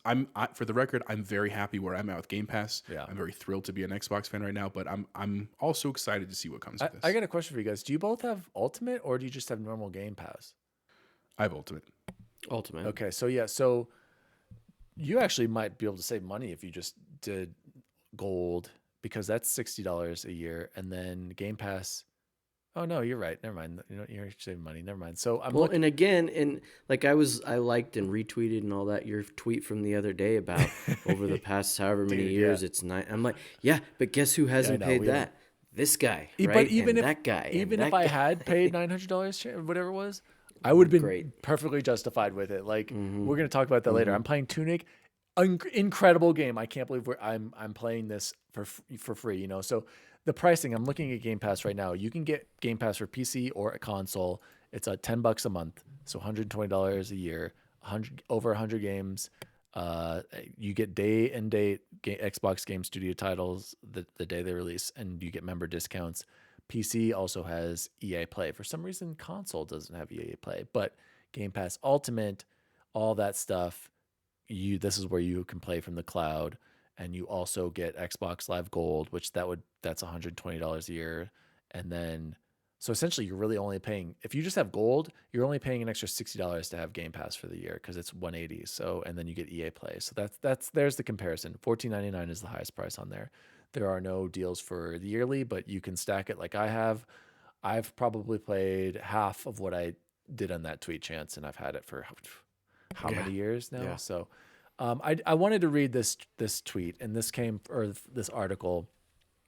For the record, I'm very happy where I'm at with Game Pass. Yeah. I'm very thrilled to be an Xbox fan right now. But I'm also excited to see what comes with this. I got a question for you guys. Do you both have Ultimate or do you just have normal Game Pass? I have Ultimate. Ultimate. Okay, so you actually might be able to save money if you just did Gold, because that's $60 a year, and then Game Pass. Oh no, you're right. Never mind. You're saving money. Never mind. So I'm and again, and like I liked and retweeted and all that your tweet from the other day about over the past however many years it's nine. I'm like, yeah, but guess who hasn't paid that? This guy, right? But even and if that guy, even if I had paid $900 or whatever it was, I would have been perfectly justified with it. Like we're gonna talk about that later. I'm playing Tunic. Incredible game. I can't believe I'm playing this for free, So the pricing, I'm looking at Game Pass right now. You can get Game Pass for PC or a console. It's $10 a month, so $120 a year, over 100 games. You get day and date Xbox Game Studio titles the day they release, and you get member discounts. PC also has EA Play. For some reason, console doesn't have EA Play, but Game Pass Ultimate, all that stuff. This is where you can play from the cloud, and you also get Xbox Live Gold, which that's $120 a year. And then, so essentially you're really only paying, if you just have Gold, you're only paying an extra $60 to have Game Pass for the year, because it's $180. So, and then you get EA Play. So there's the comparison. $14.99 is the highest price on there. There are no deals for the yearly, but you can stack it like I have. I've probably played half of what I did on that Tweet Chance, and I've had it for how many years now? Yeah. So I wanted to read this tweet, and this article.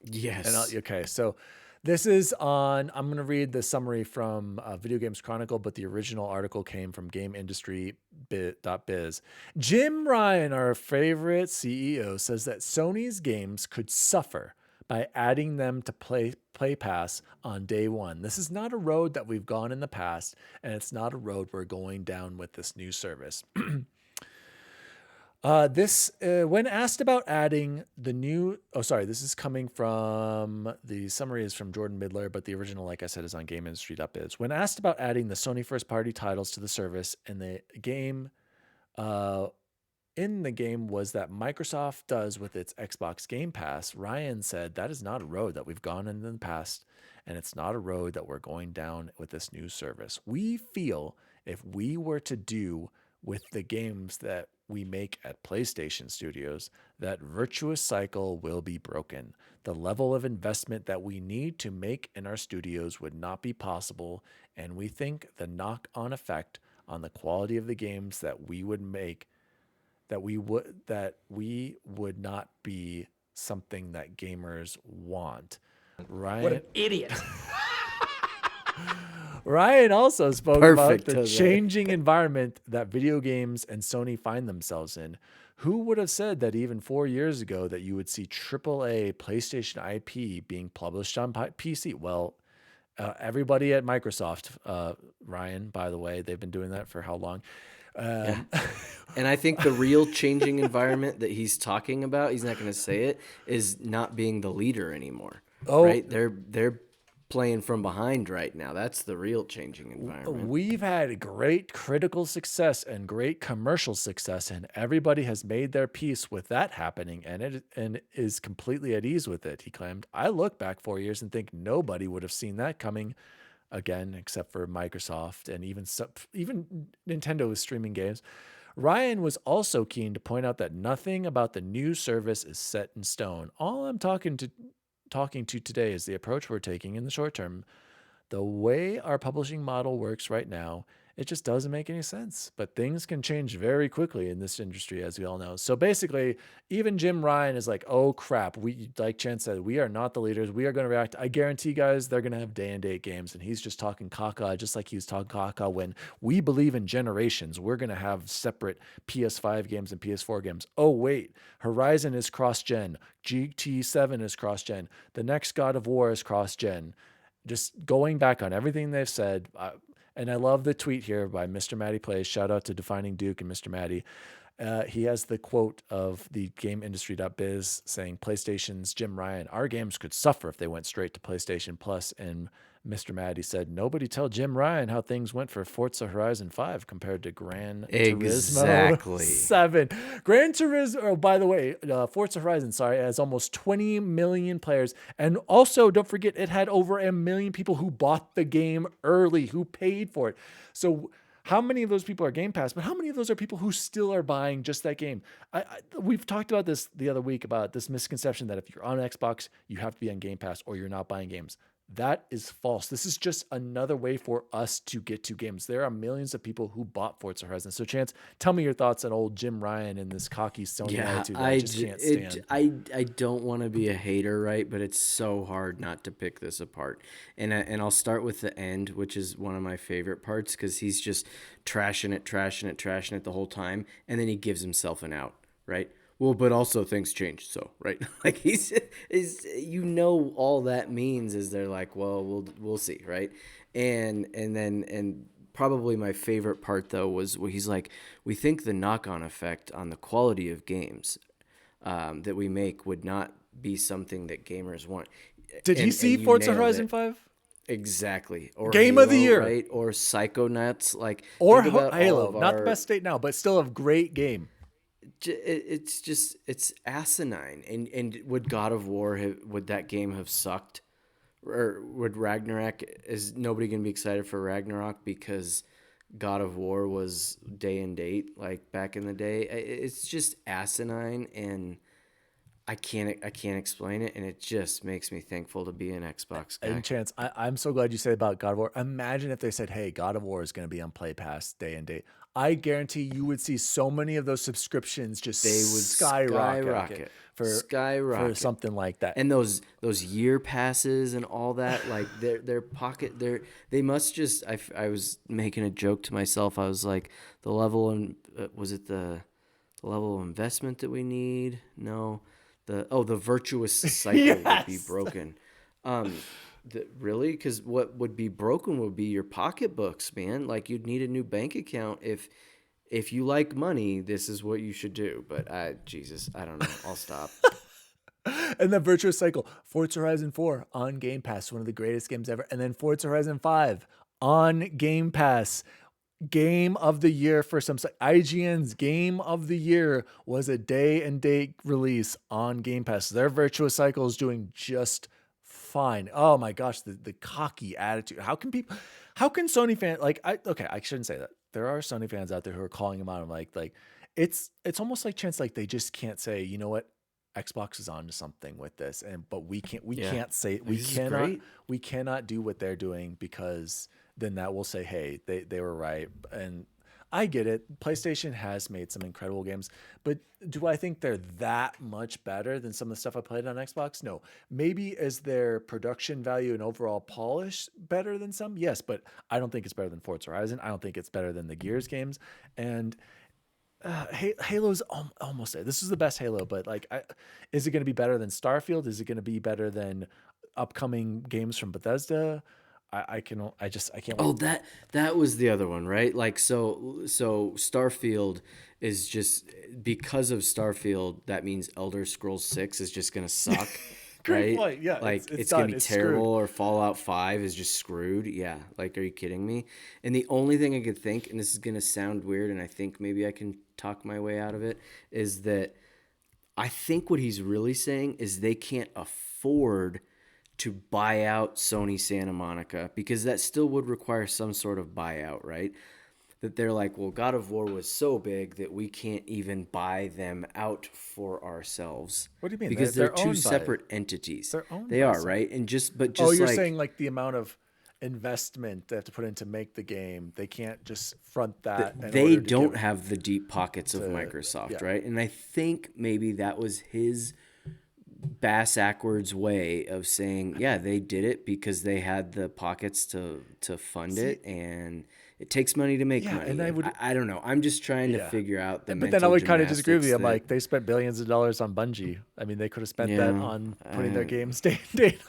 Yes. Okay. So this is I'm going to read the summary from Video Games Chronicle, but the original article came from GameIndustry.biz. Jim Ryan, our favorite CEO, says that Sony's games could suffer by adding them to Play Pass on day one. This is not a road that we've gone in the past, and it's not a road we're going down with this new service. When asked about adding the new, this is coming from, the summary is from Jordan Midler, but the original, like I said, is on GameIndustry.biz. When asked about adding the Sony first-party titles to the service, and the game, in the game was that Microsoft does with its Xbox Game Pass, Ryan said that is not a road that we've gone in the past, and it's not a road that we're going down with this new service. We feel if we were to do with the games that we make at PlayStation Studios, that virtuous cycle will be broken. The level of investment that we need to make in our studios would not be possible, and we think the knock-on effect on the quality of the games that we would make, that we would not be something that gamers want. Ryan, what an idiot. Ryan also spoke about the changing environment that video games and Sony find themselves in. Who would have said that even 4 years ago that you would see AAA PlayStation IP being published on PC? Well, everybody at Microsoft, Ryan, by the way, they've been doing that for how long? And I think the real changing environment that he's talking about, he's not going to say it, is not being the leader anymore. Right? They're playing from behind right now. That's the real changing environment. We've had great critical success and great commercial success, and everybody has made their peace with that happening, and is completely at ease with it. He claimed, "I look back 4 years and think nobody would have seen that coming again, except for Microsoft and even Nintendo is streaming games." Ryan was also keen to point out that nothing about the new service is set in stone. All I'm talking to today is the approach we're taking in the short term. The way our publishing model works right now, it just doesn't make any sense. But things can change very quickly in this industry, as we all know. So basically, even Jim Ryan is like, "Oh crap, we, like Chance said, we are not the leaders. We are going to react. I guarantee, guys, they're going to have day and date games." And he's just talking caca, just like he was talking caca when we believe in generations. We're going to have separate PS5 games and PS4 games. Oh wait, Horizon is cross-gen. GT7 is cross-gen. The next God of War is cross-gen. Just going back on everything they've said. And I love the tweet here by Mr. Matty Plays. Shout out to Defining Duke and Mr. Matty. He has the quote of the GameIndustry.biz saying, "PlayStation's Jim Ryan, our games could suffer if they went straight to PlayStation Plus." And Mr. Maddie said, "Nobody tell Jim Ryan how things went for Forza Horizon 5 compared to Gran Turismo 7. Gran Turismo, oh, by the way, Forza Horizon, has almost 20 million players. And also, don't forget, it had over 1 million people who bought the game early, who paid for it. So how many of those people are Game Pass, but how many of those are people who still are buying just that game? We've talked about this the other week, about this misconception that if you're on Xbox, you have to be on Game Pass or you're not buying games. That is false. This is just another way for us to get to games. There are millions of people who bought Forza Horizon. So Chance, tell me your thoughts on old Jim Ryan and this cocky Sony attitude that I just can't stand. I don't want to be a hater, right? But it's so hard not to pick this apart. And I'll start with the end, which is one of my favorite parts, because he's just trashing it the whole time. And then he gives himself an out, right? Well, but also things change, so right, like he's all that means is they're like, well, we'll see, right, and probably my favorite part though was where he's like, we think the knock-on effect on the quality of games that we make would not be something that gamers want. Did you see Forza Horizon 5? Exactly. Or Game Halo, of the year, right? Or Psychonauts, like, or Halo, not the best state now, but still a great game. It's asinine. And would God of War would that game have sucked, or would Ragnarok, is nobody gonna be excited for Ragnarok because God of War was day and date like back in the day? It's just asinine, and I can't explain it, and it just makes me thankful to be an Xbox guy. And Chance, I'm so glad you said about God of War. Imagine if they said, "Hey, God of War is going to be on Play Pass day and date." I guarantee you would see so many of those subscriptions just skyrocket for something like that. And those year passes and all that, like their pocket, they must just. I was making a joke to myself. I was like, the level was it the level of investment that we need? No. The virtuous cycle would be broken. Really? Because what would be broken would be your pocketbooks, man. Like, you'd need a new bank account. If you like money, this is what you should do. But Jesus, I don't know. I'll stop. And the virtuous cycle: Forza Horizon 4 on Game Pass, one of the greatest games ever, and then Forza Horizon 5 on Game Pass. Game of the year for some. IGN's Game of the Year was a day and date release on Game Pass. Their virtuous cycle is doing just fine. Oh my gosh, the cocky attitude. How can Sony fans, I shouldn't say that. There are Sony fans out there who are calling them out. I'm like it's almost like Chance, like they just can't say, you know what, Xbox is on to something with this, but we cannot do what they're doing, because then that will say, hey, they were right. And I get it. PlayStation has made some incredible games, but do I think they're that much better than some of the stuff I played on Xbox? No. Maybe is their production value and overall polish better than some? Yes, but I don't think it's better than Forza Horizon. I don't think it's better than the Gears games. And Halo's almost there. This is the best Halo, but is it going to be better than Starfield? Is it going to be better than upcoming games from Bethesda? I can't. Oh, that was the other one, right? Like, so Starfield is just, because of Starfield, that means Elder Scrolls 6 is just gonna suck. Great right? point. Yeah, Like it's gonna done. be It's terrible, screwed. or Fallout 5 is just screwed. Yeah, like, are you kidding me? And the only thing I could think, and this is gonna sound weird, and I think maybe I can talk my way out of it, is that I think what he's really saying is they can't afford to buy out Sony Santa Monica, because that still would require some sort of buyout, right? That they're like, well, God of War was so big that we can't even buy them out for ourselves. What do you mean? Because they're They're two owned by separate entities. they're owned They by are, Sony. right? And Oh, just you're like, saying like the amount of investment they have to put in to make the game. They can't just front that in they order to don't give have the deep pockets of to Microsoft, yeah. right? And I think maybe that was his bass backwards way of saying, yeah, they did it because they had the pockets to fund it, and it takes money to make Yeah, money. and I And would I don't know. I'm just trying to yeah. figure out the But then I mental would kind of disagree with gymnastics you. I'm that, like, they spent billions of dollars on Bungie. I mean, they could have spent that yeah, on putting their games day and date,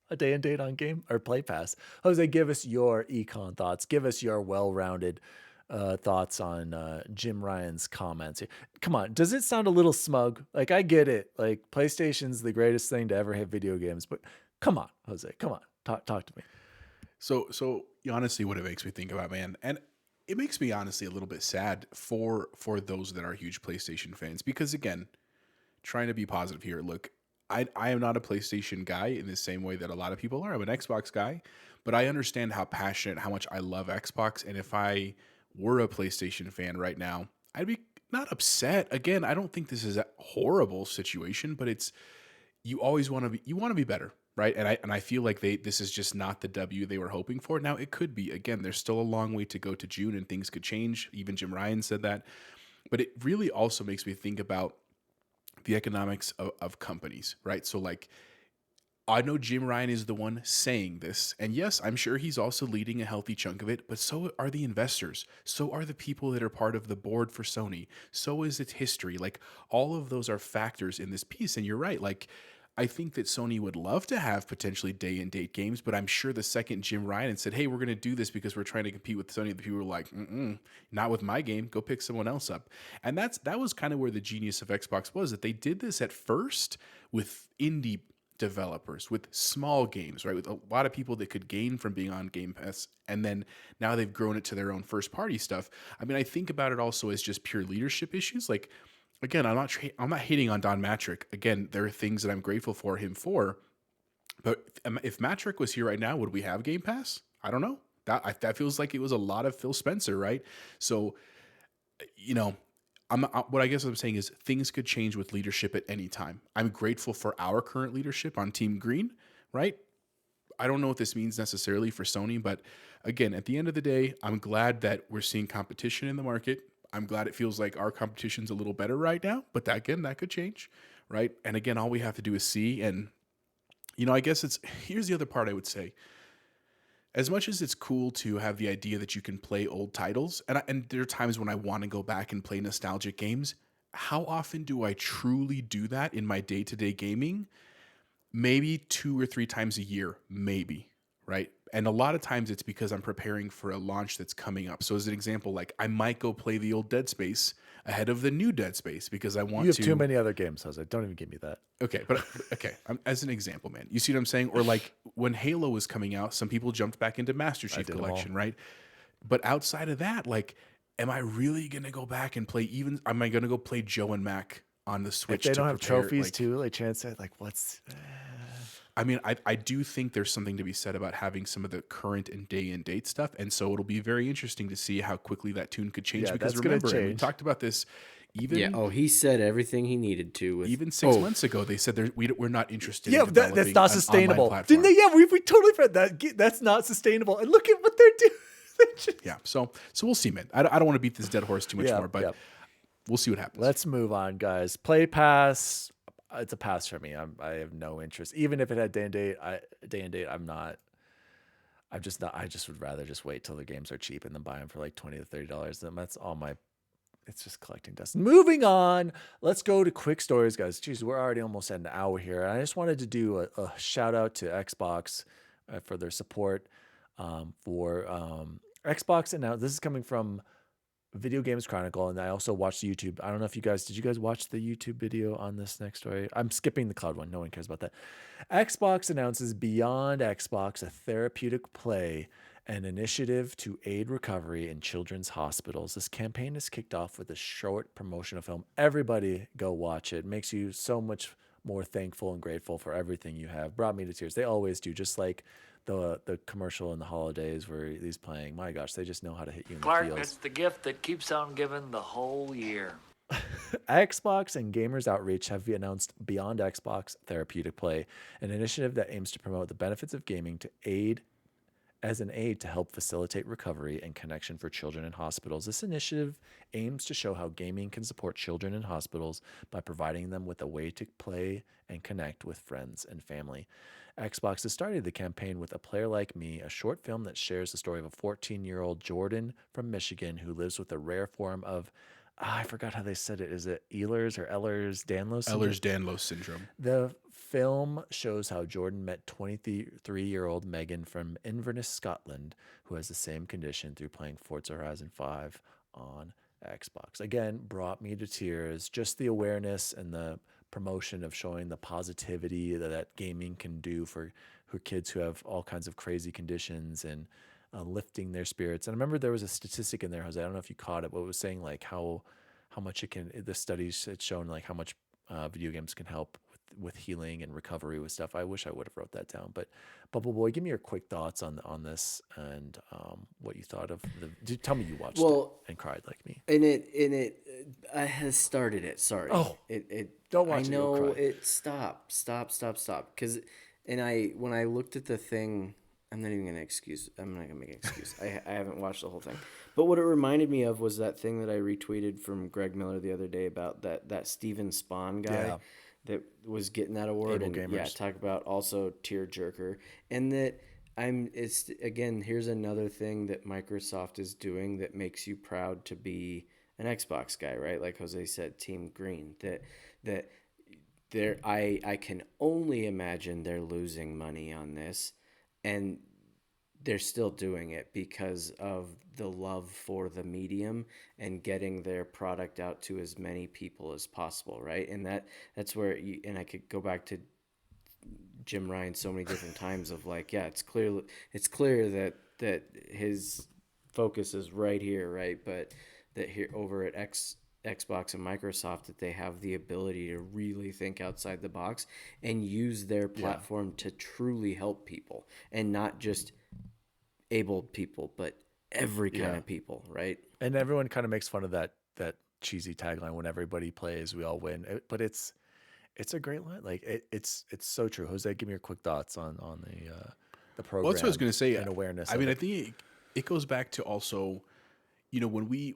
a day and date on game or Play Pass. Jose, give us your econ thoughts. Give us your well-rounded thoughts on Jim Ryan's comments. Come on, does it sound a little smug? Like, I get it. Like, PlayStation's the greatest thing to ever hit video games, but come on, Jose, come on, talk to me. So honestly, what it makes me think about, man, and it makes me honestly a little bit sad for those that are huge PlayStation fans, because again, trying to be positive here. Look, I am not a PlayStation guy in the same way that a lot of people are. I'm an Xbox guy, but I understand how passionate, how much I love Xbox, and if I were a PlayStation fan right now, I'd be not upset. Again, I don't think this is a horrible situation, but it's, you always want to be better, right? And I feel like this is just not the W they were hoping for. Now it could be. Again, there's still a long way to go to June, and things could change. Even Jim Ryan said that. But it really also makes me think about the economics of companies, right? So like, I know Jim Ryan is the one saying this, and yes, I'm sure he's also leading a healthy chunk of it, but so are the investors. So are the people that are part of the board for Sony. So is its history. Like, all of those are factors in this piece. And you're right. Like, I think that Sony would love to have potentially day and date games, but I'm sure the second Jim Ryan said, hey, we're going to do this because we're trying to compete with Sony, the people were like, not with my game. Go pick someone else up. And that was kind of where the genius of Xbox was, that they did this at first with indie developers, with small games, right? With a lot of people that could gain from being on Game Pass. And then now they've grown it to their own first party stuff. I mean, I think about it also as just pure leadership issues. Like, again, I'm not hating on Don Matrick. Again, there are things that I'm grateful for him for. But if Matrick was here right now, would we have Game Pass? I don't know. That feels like it was a lot of Phil Spencer, right? So, what I guess what I'm saying is things could change with leadership at any time. I'm grateful for our current leadership on Team Green, right? I don't know what this means necessarily for Sony, but again, at the end of the day, I'm glad that we're seeing competition in the market. I'm glad it feels like our competition's a little better right now, but that could change, right? And again, all we have to do is see. And, I guess here's the other part I would say. As much as it's cool to have the idea that you can play old titles, and there are times when I want to go back and play nostalgic games, how often do I truly do that in my day-to-day gaming? Maybe 2 or 3 times a year, maybe, right? And a lot of times it's because I'm preparing for a launch that's coming up. So as an example, like, I might go play the old Dead Space ahead of the new Dead Space because I want to. You have too many other games, Jose. Don't even give me that. Okay, but as an example, man, you see what I'm saying? Or like when Halo was coming out, some people jumped back into Master Chief Collection, right? But outside of that, like, am I really gonna go back and play? Am I gonna go play Joe and Mac on the Switch? If they don't have prepare, trophies like, too, like Chance said, like, what's? I mean, I do think there's something to be said about having some of the current and day and date stuff, and so it'll be very interesting to see how quickly that tune could change. Yeah, Because that's gonna remember, and we change. talked about this. he said everything he needed to. Even 6 months ago, they said we're not interested. Yeah, in that's developing not an sustainable. online platform. Didn't they? Yeah, we totally read that. That's not sustainable. And look at what they're doing. Yeah, so we'll see, man. I don't want to beat this dead horse too much more, but we'll see what happens. Let's move on, guys. Play Pass. It's a pass for me. I have no interest. Even if it had day and date, I'm not. I'm just not. I just would rather just wait till the games are cheap and then buy them for like $20 to $30. Then that's all my. It's just collecting dust. Moving on. Let's go to quick stories, guys. Jeez, we're already almost at an hour here. I just wanted to do a shout out to Xbox for their support for Xbox. And now this is coming from Video Games Chronicle, and I also watched the YouTube. I don't know if did you guys watch the YouTube video on this next story? I'm skipping the cloud one. No one cares about that. Xbox announces Beyond Xbox, a therapeutic play, an initiative to aid recovery in children's hospitals. This campaign is kicked off with a short promotional film. Everybody go watch it. It makes you so much more thankful and grateful for everything you have. Brought me to tears. They always do, just like the commercial in the holidays where he's playing. My gosh, they just know how to hit you in the Clark, feels. it's the gift that keeps on giving the whole year. Xbox and Gamers Outreach have announced Beyond Xbox Therapeutic Play, an initiative that aims to promote the benefits of gaming to aid to help facilitate recovery and connection for children in hospitals. This initiative aims to show how gaming can support children in hospitals by providing them with a way to play and connect with friends and family. Xbox has started the campaign with A Player Like Me, a short film that shares the story of a 14-year-old Jordan from Michigan who lives with a rare form of, I forgot how they said it. Is it Ehlers or Ehlers-Danlos syndrome? Ehlers-Danlos syndrome. The film shows how Jordan met 23-year-old Megan from Inverness, Scotland, who has the same condition through playing Forza Horizon 5 on Xbox. Again, brought me to tears. Just the awareness and the promotion of showing the positivity that gaming can do for kids who have all kinds of crazy conditions and lifting their spirits. And I remember there was a statistic in there, Jose. I don't know if you caught it, but it was saying like how much it can. The studies had shown like how much video games can help with healing and recovery with stuff. I wish I would have wrote that down. But BUBBLEBOY, give me your quick thoughts on this and what you thought of tell me you watched it and cried like me. And it I has started it. Sorry. Oh, it don't watch it. I know You'll cry. it. Stop. Because when I looked at the thing, I'm not gonna make an excuse. I haven't watched the whole thing. But what it reminded me of was that thing that I retweeted from Greg Miller the other day about that Steven Spahn guy that was getting that award. Able and Gamers. yeah, talk about also tearjerker. And that it's again, here's another thing that Microsoft is doing that makes you proud to be an Xbox guy, right? Like Jose said, Team Green. That I can only imagine they're losing money on this, and they're still doing it because of the love for the medium and getting their product out to as many people as possible, right? And that's where and I could go back to Jim Ryan so many different times of like, yeah, it's clear that his focus is right here, right? But that here over at Xbox and Microsoft, that they have the ability to really think outside the box and use their platform to truly help people, and not just able people, but every kind of people, right? And everyone kind of makes fun of that cheesy tagline, when everybody plays, we all win. But it's a great line. Like it's so true. Jose, give me your quick thoughts on the program. Well, that's what I was going to say. And awareness. I mean, I think it goes back to also, when we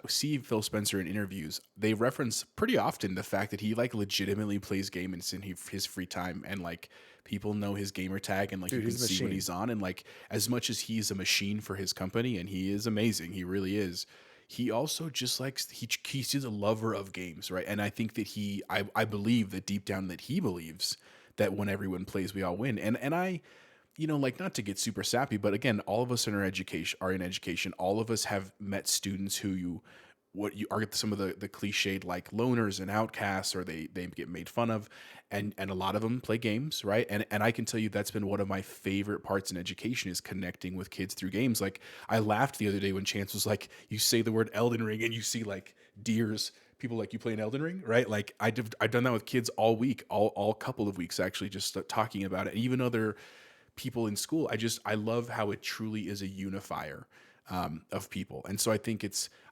see Phil Spencer in interviews, they reference pretty often the fact that he like legitimately plays games in his free time, and like people know his gamer tag, and like you can see when he's on, and like as much as he's a machine for his company, and he is amazing, he really is. He also just likes he's a lover of games, right? And I think that I believe that deep down that he believes that when everyone plays, we all win. And I, like, not to get super sappy, but again, all of us in our education. All of us have met students who are some of the cliched like loners and outcasts, or they get made fun of, and a lot of them play games, right? And I can tell you that's been one of my favorite parts in education, is connecting with kids through games. Like, I laughed the other day when Chance was like, you say the word Elden Ring and you see like deers. People like, you play an Elden Ring, right? Like I've done that with kids all week, all couple of weeks actually, just talking about it. And even other people in school, I love how it truly is a unifier of people. And so I think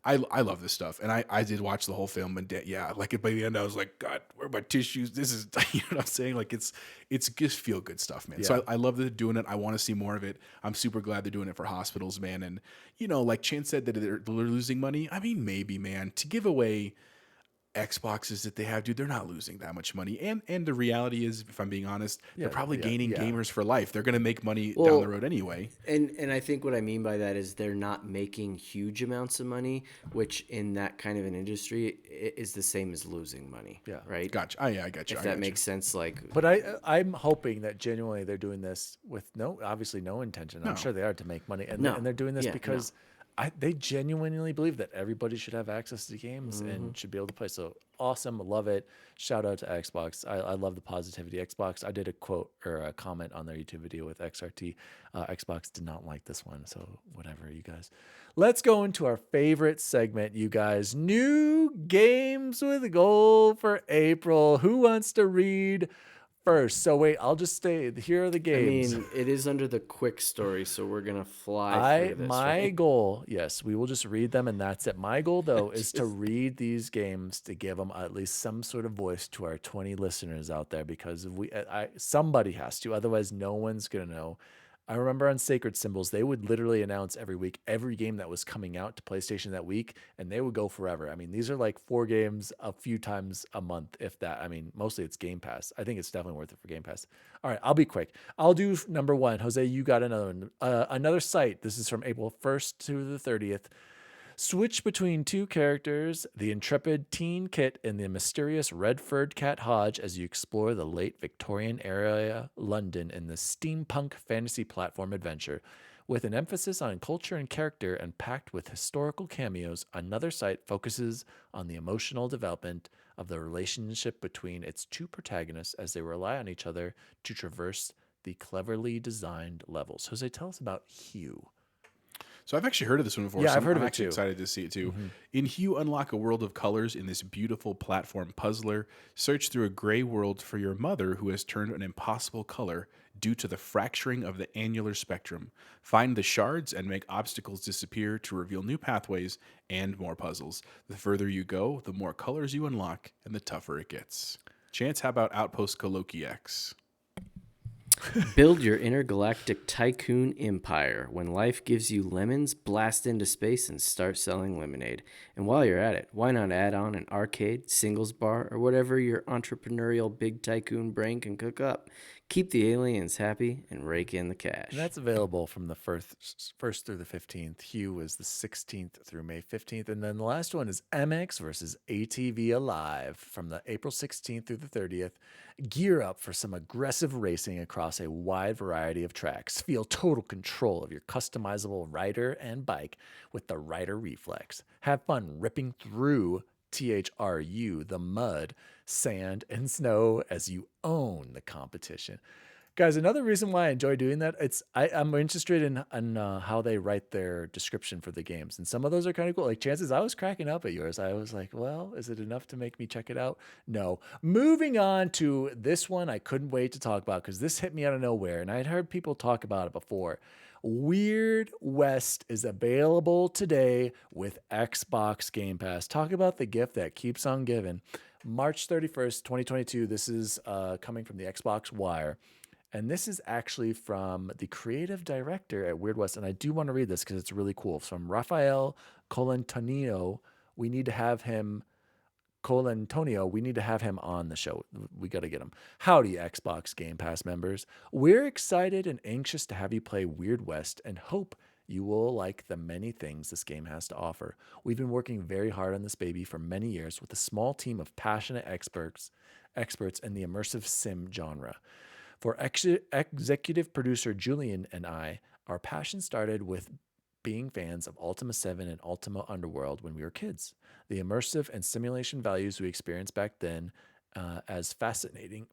I love this stuff. And I did watch the whole film, and like by the end I was like, God, where are my tissues? This is, you know what I'm saying? Like it's just feel good stuff, man. Yeah. So I love that they're doing it. I want to see more of it. I'm super glad they're doing it for hospitals, man. And like Chance said, that they're losing money. I mean, maybe, man, to give away Xboxes that they have, dude, they're not losing that much money. And the reality is, if I'm being honest, they're probably gaining gamers for life. They're going to make money down the road anyway. And I think what I mean by that is they're not making huge amounts of money, which in that kind of an industry is the same as losing money. Yeah. Right. Gotcha. I got you. If that makes sense. Like, but I'm hoping that genuinely they're doing this with obviously no intention. I'm sure they are to make money, and they're doing this because they genuinely believe that everybody should have access to games and should be able to play. So awesome. Love it. Shout out to Xbox. I love the positivity. Xbox, I did a quote or a comment on their YouTube video with XRT. Xbox did not like this one. So whatever, you guys. Let's go into our favorite segment, you guys. New games with goal for April. Who wants to read first? So wait, I'll just stay. Here are the games. I mean, it is under the quick story, so we're gonna fly through this. My goal, yes, we will just read them and that's it. My goal though is to read these games to give them at least some sort of voice to our 20 listeners out there, because somebody has to, otherwise no one's gonna know. I remember on Sacred Symbols, they would literally announce every week every game that was coming out to PlayStation that week, and they would go forever. I mean, these are like 4 games a few times a month, if that. I mean, mostly it's Game Pass. I think it's definitely worth it for Game Pass. All right, I'll be quick. I'll do number 1. Jose, you got another one. Another site. This is from April 1st to the 30th. Switch between 2 characters, the intrepid teen Kit and the mysterious red-furred cat Hodge, as you explore the late Victorian era London in the steampunk fantasy platform adventure. With an emphasis on culture and character and packed with historical cameos, another site focuses on the emotional development of the relationship between its 2 protagonists as they rely on each other to traverse the cleverly designed levels. Jose, tell us about Hue. So I've actually heard of this one before. Yeah, so I've heard of I'm it actually too. excited to see it too. In Hue, unlock a world of colors in this beautiful platform puzzler. Search through a gray world for your mother, who has turned an impossible color due to the fracturing of the annular spectrum. Find the shards and make obstacles disappear to reveal new pathways and more puzzles. The further you go, the more colors you unlock, and the tougher it gets. Chance, how about Outpost Coloki X? Build your intergalactic tycoon empire. When life gives you lemons, blast into space and start selling lemonade. And while you're at it, why not add on an arcade, singles bar, or whatever your entrepreneurial big tycoon brain can cook up? Keep the aliens happy and rake in the cash. And that's available from the 1st through the 15th. Hue is the 16th through May 15th. And then the last one is MX versus ATV Alive from the April 16th through the 30th. Gear up for some aggressive racing across a wide variety of tracks. Feel total control of your customizable rider and bike with the Rider Reflex. Have fun ripping through THRU, the mud, sand, and snow as you own the competition. Guys, another reason why I enjoy doing that, I'm interested in how they write their description for the games. And some of those are kind of cool. Like Chances, I was cracking up at yours. I was like, well, is it enough to make me check it out? No. Moving on to this one I couldn't wait to talk about because this hit me out of nowhere. And I'd heard people talk about it before. Weird West is available today with Xbox Game Pass. Talk about the gift that keeps on giving. March 31st, 2022. This is coming from the Xbox Wire. And this is actually from the creative director at Weird West. And I do want to read this because it's really cool. It's from Rafael Colantonio. We need to have him on the show. We got to get him. Howdy, Xbox Game Pass members. We're excited and anxious to have you play Weird West and hope you will like the many things this game has to offer. We've been working very hard on this baby for many years with a small team of passionate experts in the immersive sim genre. For executive producer Julian and I, our passion started with being fans of Ultima 7 and Ultima Underworld when we were kids. The immersive and simulation values we experienced back then as fascinated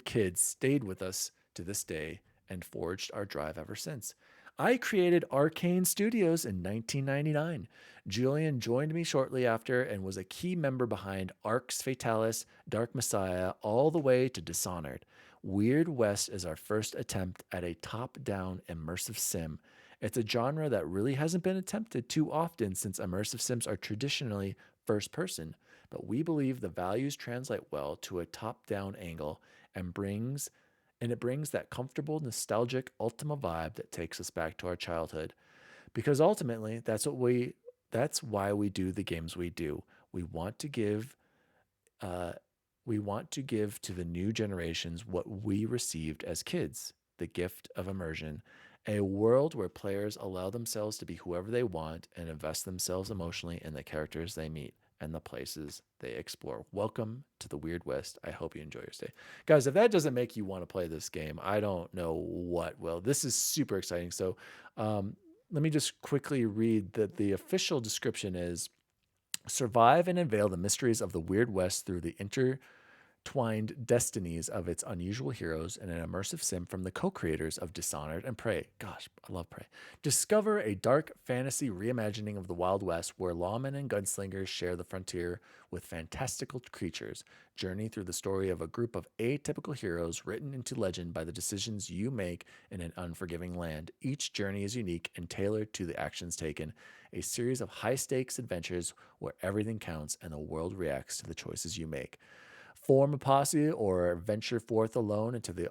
kids stayed with us to this day and forged our drive ever since. I created Arcane Studios in 1999. Julian joined me shortly after and was a key member behind Arx Fatalis, Dark Messiah, all the way to Dishonored. Weird West is our first attempt at a top-down immersive sim. It's a genre that really hasn't been attempted too often since immersive sims are traditionally first-person, but we believe the values translate well to a top-down angle and it brings that comfortable, nostalgic Ultima vibe that takes us back to our childhood. Because ultimately, that's why we do the games we do. We want to give to the new generations what we received as kids, the gift of immersion, a world where players allow themselves to be whoever they want and invest themselves emotionally in the characters they meet and the places they explore. Welcome to the Weird West. I hope you enjoy your stay. Guys, if that doesn't make you want to play this game, I don't know what will. This is super exciting. So let me just quickly read that the official description is survive and unveil the mysteries of the Weird West through the intertwined destinies of its unusual heroes in an immersive sim from the co-creators of Dishonored and Prey. Gosh, I love Prey. Discover a dark fantasy reimagining of the Wild West where lawmen and gunslingers share the frontier with fantastical creatures. Journey through the story of a group of atypical heroes written into legend by the decisions you make in an unforgiving land. Each journey is unique and tailored to the actions taken. A series of high-stakes adventures where everything counts and the world reacts to the choices you make. Form a posse or venture forth alone into the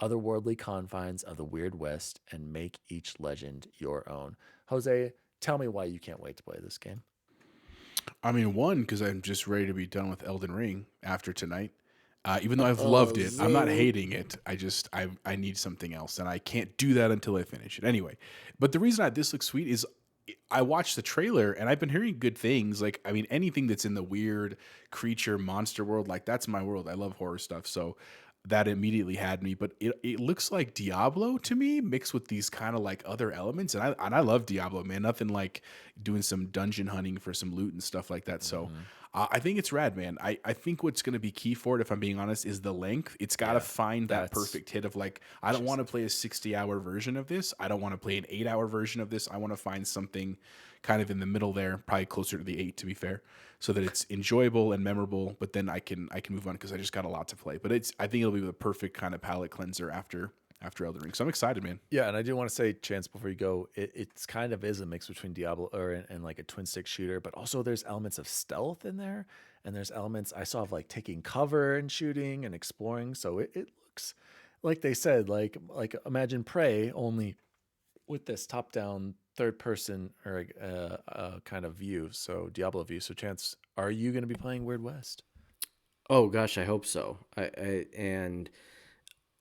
otherworldly confines of the Weird West and make each legend your own. Jose, tell me why you can't wait to play this game. I mean, one, because I'm just ready to be done with Elden Ring after tonight. Even though I've loved it, I'm not hating it. I need something else, and I can't do that until I finish it. Anyway, but the reason this looks sweet is I watched the trailer and I've been hearing good things. Like, I mean, anything that's in the weird creature monster world, like that's my world. I love horror stuff. So that immediately had me, but it looks like Diablo to me mixed with these kind of like other elements. And I love Diablo, man. Nothing like doing some dungeon hunting for some loot and stuff like that. So I think it's rad, man. I think what's going to be key for it, if I'm being honest, is the length. It's got to find that perfect hit of like, I don't want to play a 60-hour version of this. I don't want to play an 8-hour version of this. I want to find something kind of in the middle there, probably closer to the 8 to be fair, so that it's enjoyable and memorable, but then I can move on because I just got a lot to play. But I think it'll be the perfect kind of palate cleanser after Elden Ring. So I'm excited, man. Yeah, and I do want to say, Chance, before you go, it's kind of is a mix between Diablo and like a twin stick shooter, but also there's elements of stealth in there, and there's elements I saw of like taking cover and shooting and exploring. So it looks like they said, like imagine Prey only with this top down third person or kind of view. So Diablo view. So Chance, are you going to be playing Weird West? Oh gosh, I hope so. And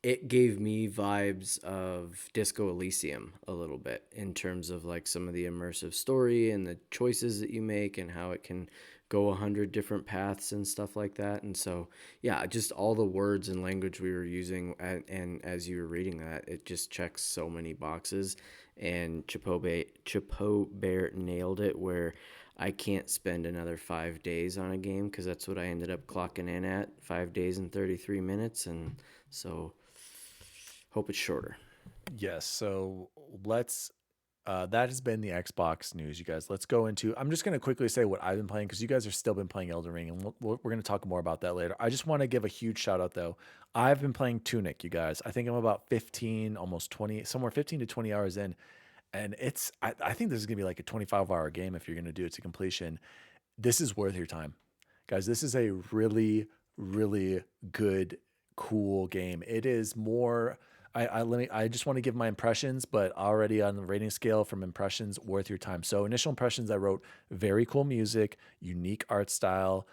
it gave me vibes of Disco Elysium a little bit in terms of like some of the immersive story and the choices that you make and how it can go 100 different paths and stuff like that. And so, yeah, just all the words and language we were using, and as you were reading that, it just checks so many boxes. And Chapeau Bear nailed it where I can't spend another 5 days on a game because that's what I ended up clocking in at, 5 days and 33 minutes. And so hope it's shorter. Yes. So let's that has been the Xbox news, you guys. Let's go into, I'm just going to quickly say what I've been playing because you guys are still been playing Elden Ring, and we're going to talk more about that later. I just want to give a huge shout out though. I've been playing Tunic, you guys. I think I'm about 15, almost 20, somewhere 15 to 20 hours in. And I think this is going to be like a 25-hour game if you're going to do it to completion. This is worth your time. Guys, this is a really, really good, cool game. It is more, I just want to give my impressions, but already on the rating scale from impressions, worth your time. So initial impressions, I wrote very cool music, unique art style,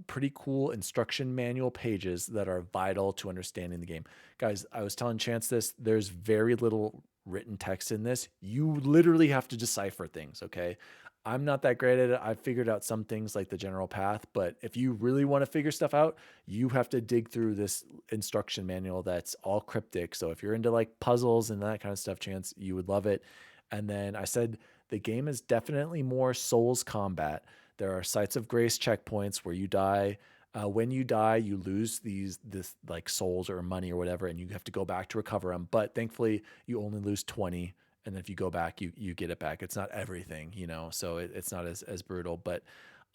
pretty cool instruction manual pages that are vital to understanding the game. Guys, I was telling Chance this, there's very little written text in this. You literally have to decipher things, okay? I'm not that great at it. I've figured out some things like the general path, but if you really want to figure stuff out, you have to dig through this instruction manual that's all cryptic. So if you're into like puzzles and that kind of stuff, Chance, you would love it. And then I said the game is definitely more Souls combat. There are sites of grace checkpoints where you die. When you die, you lose this like souls or money or whatever, and you have to go back to recover them. But thankfully, you only lose 20. And if you go back, you get it back. It's not everything, you know, so it's not as brutal. But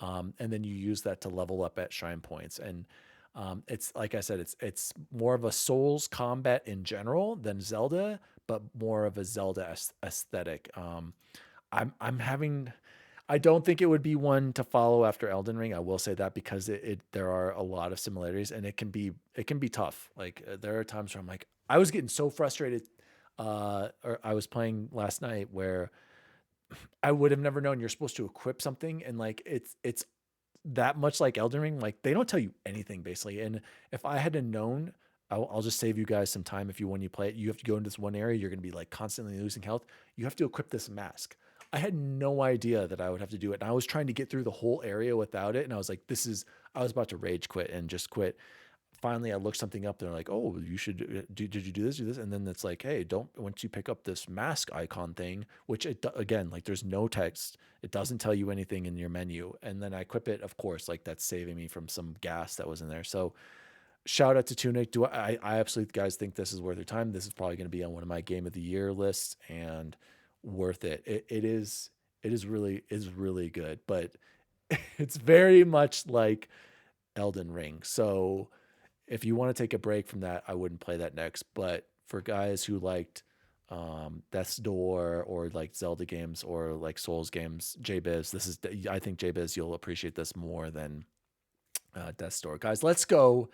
and then you use that to level up at shrine points. And it's like I said, it's more of a Souls combat in general than Zelda, but more of a Zelda aesthetic. I don't think it would be one to follow after Elden Ring. I will say that because there are a lot of similarities, and it can be tough. Like there are times where I'm like, I was getting so frustrated. Or I was playing last night where I would have never known you're supposed to equip something, and like it's that much like Elden Ring. Like they don't tell you anything basically. And if I had known, I'll just save you guys some time. When you play it, you have to go into this one area. You're going to be like constantly losing health. You have to equip this mask. I had no idea that I would have to do it. And I was trying to get through the whole area without it. And I was like, I was about to rage quit and just quit. finally I looked something up. They're like, oh, you should did you do this, and then it's like, hey, don't, once you pick up this mask icon thing, which again, like there's no text, it doesn't tell you anything in your menu, and then I equip it, of course, like that's saving me from some gas that was in there. So shout out to Tunic. I absolutely, guys, think this is worth your time. This is probably going to be on one of my game of the year lists, and worth it. It is really good, but it's very much like Elden Ring. So if you want to take a break from that, I wouldn't play that next. But for guys who liked Death's Door or like Zelda games or like Souls games, JBiz, I think JBiz, you'll appreciate this more than Death's Door. Guys, let's go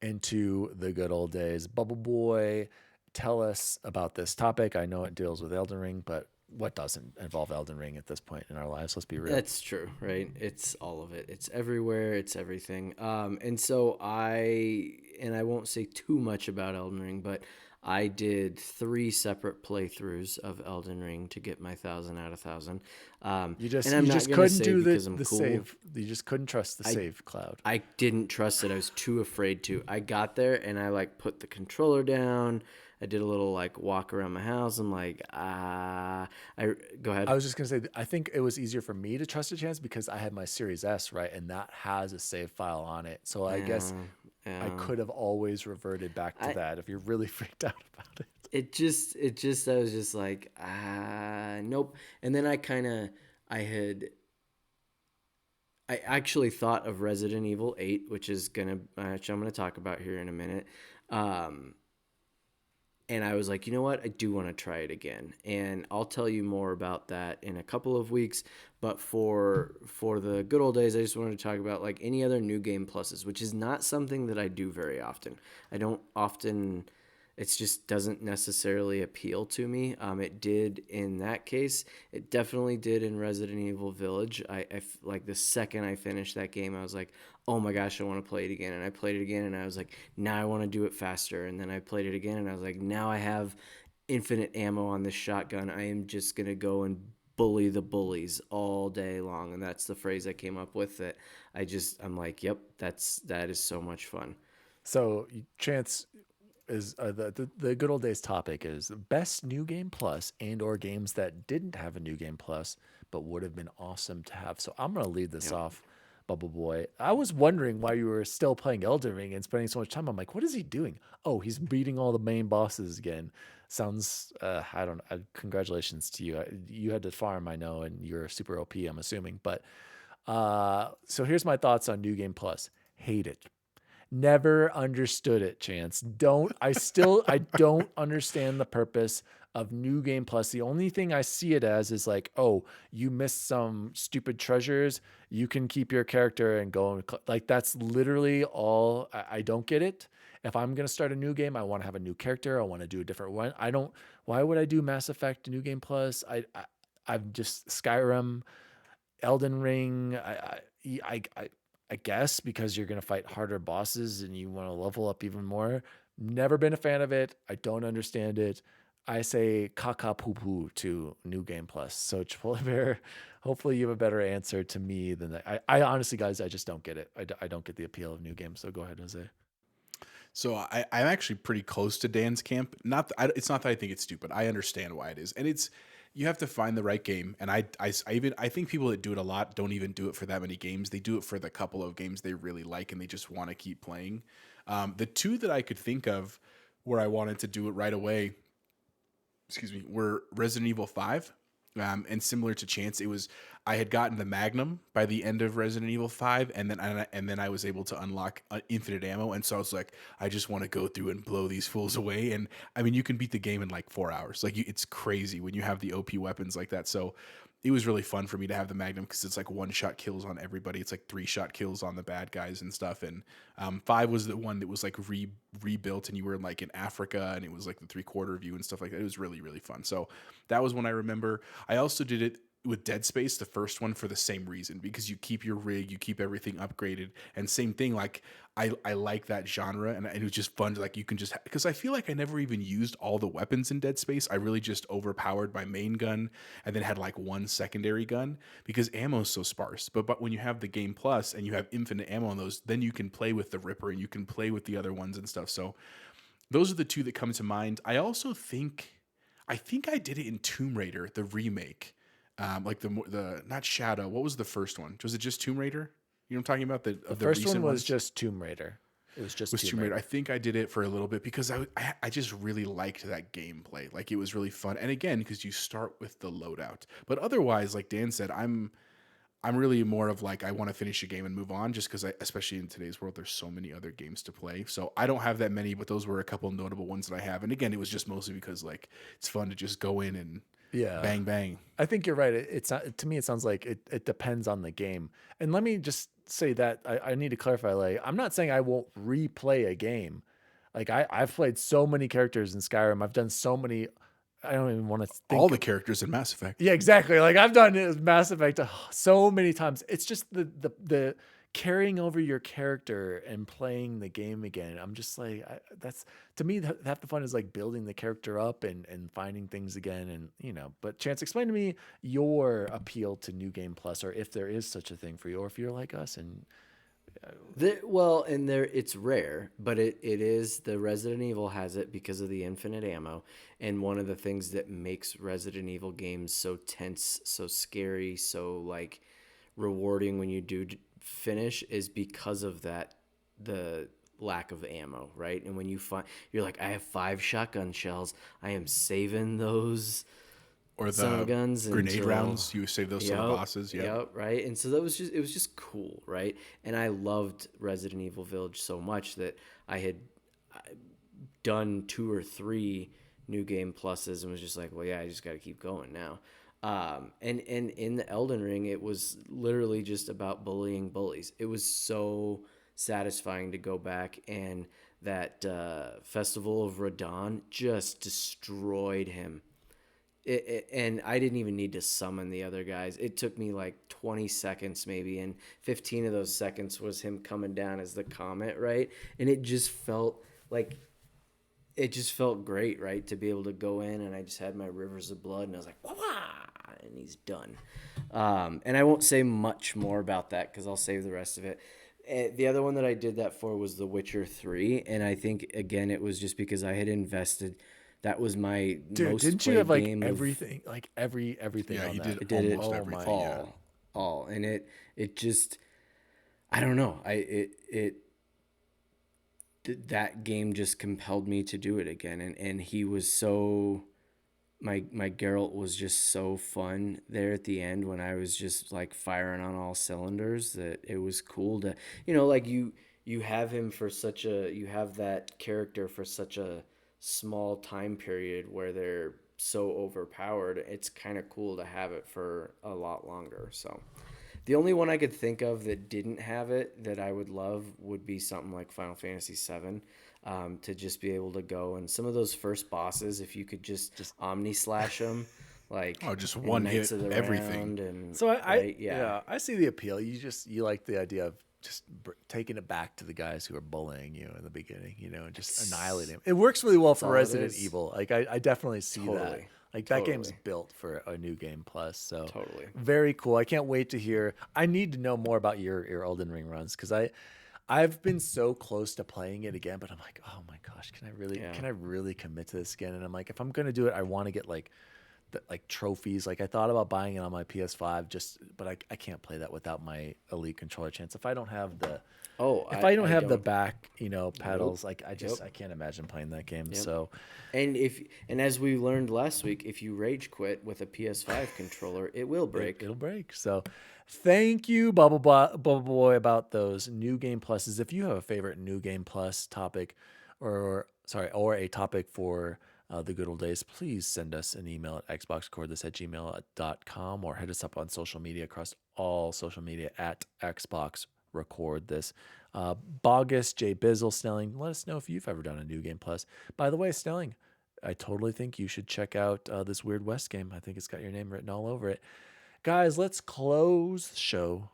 into the good old days. Bubble Boy, tell us about this topic. I know it deals with Elden Ring, but what doesn't involve Elden Ring at this point in our lives? Let's be real. That's true, right? It's all of it. It's everywhere. It's everything. And so I won't say too much about Elden Ring, but I did 3 separate playthroughs of Elden Ring to get my 1,000 out of 1,000. You just couldn't do the save. You just couldn't trust the save cloud. I didn't trust it. I was too afraid to. I got there and I like put the controller down. I did a little like walk around my house. I'm like, go ahead. I was just gonna say, I think it was easier for me to trust a chance because I had my Series S, right, and that has a save file on it. So I guess I could have always reverted back to that if you're really freaked out about it. It just, I was just like, nope. And then I actually thought of Resident Evil 8, which I'm gonna talk about here in a minute. And I was like, you know what? I do want to try it again. And I'll tell you more about that in a couple of weeks. But for the good old days, I just wanted to talk about like any other new game pluses, which is not something that I do very often. I don't often, it just doesn't necessarily appeal to me. It did in that case. It definitely did in Resident Evil Village. I like the second I finished that game, I was like, oh my gosh, I want to play it again. And I played it again and I was like, now I want to do it faster. And then I played it again and I was like, now I have infinite ammo on this shotgun. I am just going to go and bully the bullies all day long. And that's the phrase I came up with that I'm like, yep, that is so much fun. So Chance is the good old days topic is best new game plus and or games that didn't have a new game plus, but would have been awesome to have. So I'm going to lead this off. Bubble Boy, I was wondering why you were still playing Elden Ring and spending so much time. I'm like, what is he doing? Oh, he's beating all the main bosses again. Sounds, I don't know. Congratulations to you. You had to farm, I know, and you're super OP, I'm assuming. But so here's my thoughts on New Game Plus. Hate it. Never understood it, Chance. I don't understand the purpose of New Game Plus. The only thing I see it as is like, oh, you missed some stupid treasures. You can keep your character and go like, that's literally all. I don't get it. If I'm going to start a new game, I want to have a new character. I want to do a different one. Why would I do Mass Effect New Game Plus? I've just Skyrim, Elden Ring. I guess because you're going to fight harder bosses and you want to level up even more. Never been a fan of it. I don't understand it. I say caca poo poo to New Game Plus. So Chipotle Bear, hopefully you have a better answer to me than that. I honestly, guys, I just don't get it. I don't get the appeal of new games. So go ahead, Jose. So I'm actually pretty close to Dan's camp. It's not that I think it's stupid. I understand why it is, and you have to find the right game. And I think people that do it a lot don't even do it for that many games. They do it for the couple of games they really like and they just want to keep playing. The 2 that I could think of where I wanted to do it right away, were Resident Evil 5. And similar to Chance, I had gotten the Magnum by the end of Resident Evil 5, and then I was able to unlock infinite ammo, and so I was like, I just want to go through and blow these fools away. And I mean, you can beat the game in like 4 hours. Like it's crazy when you have the OP weapons like that. So it was really fun for me to have the Magnum because it's like 1-shot kills on everybody. It's like 3-shot kills on the bad guys and stuff. And 5 was the one that was like rebuilt, and you were like in Africa, and it was like the 3/4 view and stuff like that. It was really, really fun. So that was one I remember. I also did it with Dead Space, the first one, for the same reason, because you keep your rig, you keep everything upgraded, and same thing. Like I like that genre, and it was just fun to, like, you can just, because I feel like I never even used all the weapons in Dead Space. I really just overpowered my main gun and then had like one secondary gun because ammo is so sparse. But when you have the Game Plus and you have infinite ammo on those, then you can play with the Ripper and you can play with the other ones and stuff. So those are the two that come to mind. I also think I did it in Tomb Raider, the remake. Like the not Shadow. What was the first one? Was it just Tomb Raider? You know what I'm talking about? The first one recent was ones? just Tomb Raider. It was just Tomb Raider. I think I did it for a little bit because I just really liked that gameplay. Like, it was really fun. And again, because you start with the loadout. But otherwise, like Dan said, I'm really more of like, I want to finish a game and move on, just because especially in today's world, there's so many other games to play. So I don't have that many, but those were a couple notable ones that I have. And again, it was just mostly because, like, it's fun to just go in and bang, bang. I think you're right. It's not, to me, it sounds like it depends on the game. And let me just say that I need to clarify, like, I'm not saying I won't replay a game. Like, I've played so many characters in Skyrim. I've done so many, I don't even want to think all the characters in Mass Effect. Yeah, exactly. Like, I've done it with Mass Effect so many times. It's just the carrying over your character and playing the game again. I'm just like, that's, to me, half the fun is like building the character up and finding things again. And, you know, but Chance, explain to me your appeal to New Game Plus, or if there is such a thing for you, or if you're like us and it's rare, but it is, the Resident Evil has it because of the infinite ammo. And one of the things that makes Resident Evil games so tense, so scary, so like rewarding when you do finish is because of that, the lack of ammo, right? And when you find, you're like, I have 5 shotgun shells, I am saving those. Or the guns grenade rounds, you save those to the bosses. Yep, right. And so it was just cool, right? And I loved Resident Evil Village so much that I had done 2 or 3 New Game Pluses and was just like, well, yeah, I just got to keep going now. And in the Elden Ring, it was literally just about bullying bullies. It was so satisfying to go back, and that Festival of Radon just destroyed him. And I didn't even need to summon the other guys. It took me like 20 seconds maybe, and 15 of those seconds was him coming down as the comet, right? And it just felt great, right? To be able to go in, and I just had my rivers of blood, and I was like, wah, and he's done. And I won't say much more about that because I'll save the rest of it. The other one that I did that for was The Witcher 3, and I think, again, it was just because I had invested. That was my most didn't you have like game everything, like everything? Yeah, on he that? did did it almost everything. all, and it just, I don't know, that game just compelled me to do it again, and he was so, my Geralt was just so fun there at the end when I was just like firing on all cylinders, that it was cool to, you know, like you have him for such a, you have that character for such a small time period where they're so overpowered. It's kind of cool to have it for a lot longer. So the only one I could think of that didn't have it that I would love would be something like Final Fantasy VII, to just be able to go, and some of those first bosses, if you could just omni slash them, like, just one hit everything. And So right, I see the appeal. You like the idea of just taking it back to the guys who are bullying you in the beginning, you know, and just annihilating them. It works really well for Resident Evil. Like, I definitely see that. Like, that game's built for a New Game Plus. So very cool. I can't wait to hear. I need to know more about your Elden Ring runs, because I've been so close to playing it again, but I'm like, oh my gosh, can I really commit to this again? And I'm like, if I'm gonna do it, I want to get like trophies. Like, I thought about buying it on my PS5, but I can't play that without my Elite controller. Chance, if I don't have the I don't have the back, you know, pedals, like I can't imagine playing that game. So, and as we learned last week, if you rage quit with a PS5 controller, it will break. It'll break. So, thank you, Bubbleboy, about those New Game Pluses. If you have a favorite New Game Plus topic, or a topic for the good old days, please send us an email at xboxrecordthis@gmail.com, or hit us up on social media, across all social media at xboxrecordthis. Bogus, J Bizzle, Snelling, let us know if you've ever done a New Game Plus. By the way, Snelling, I totally think you should check out this Weird West game. I think it's got your name written all over it. Guys, let's close the show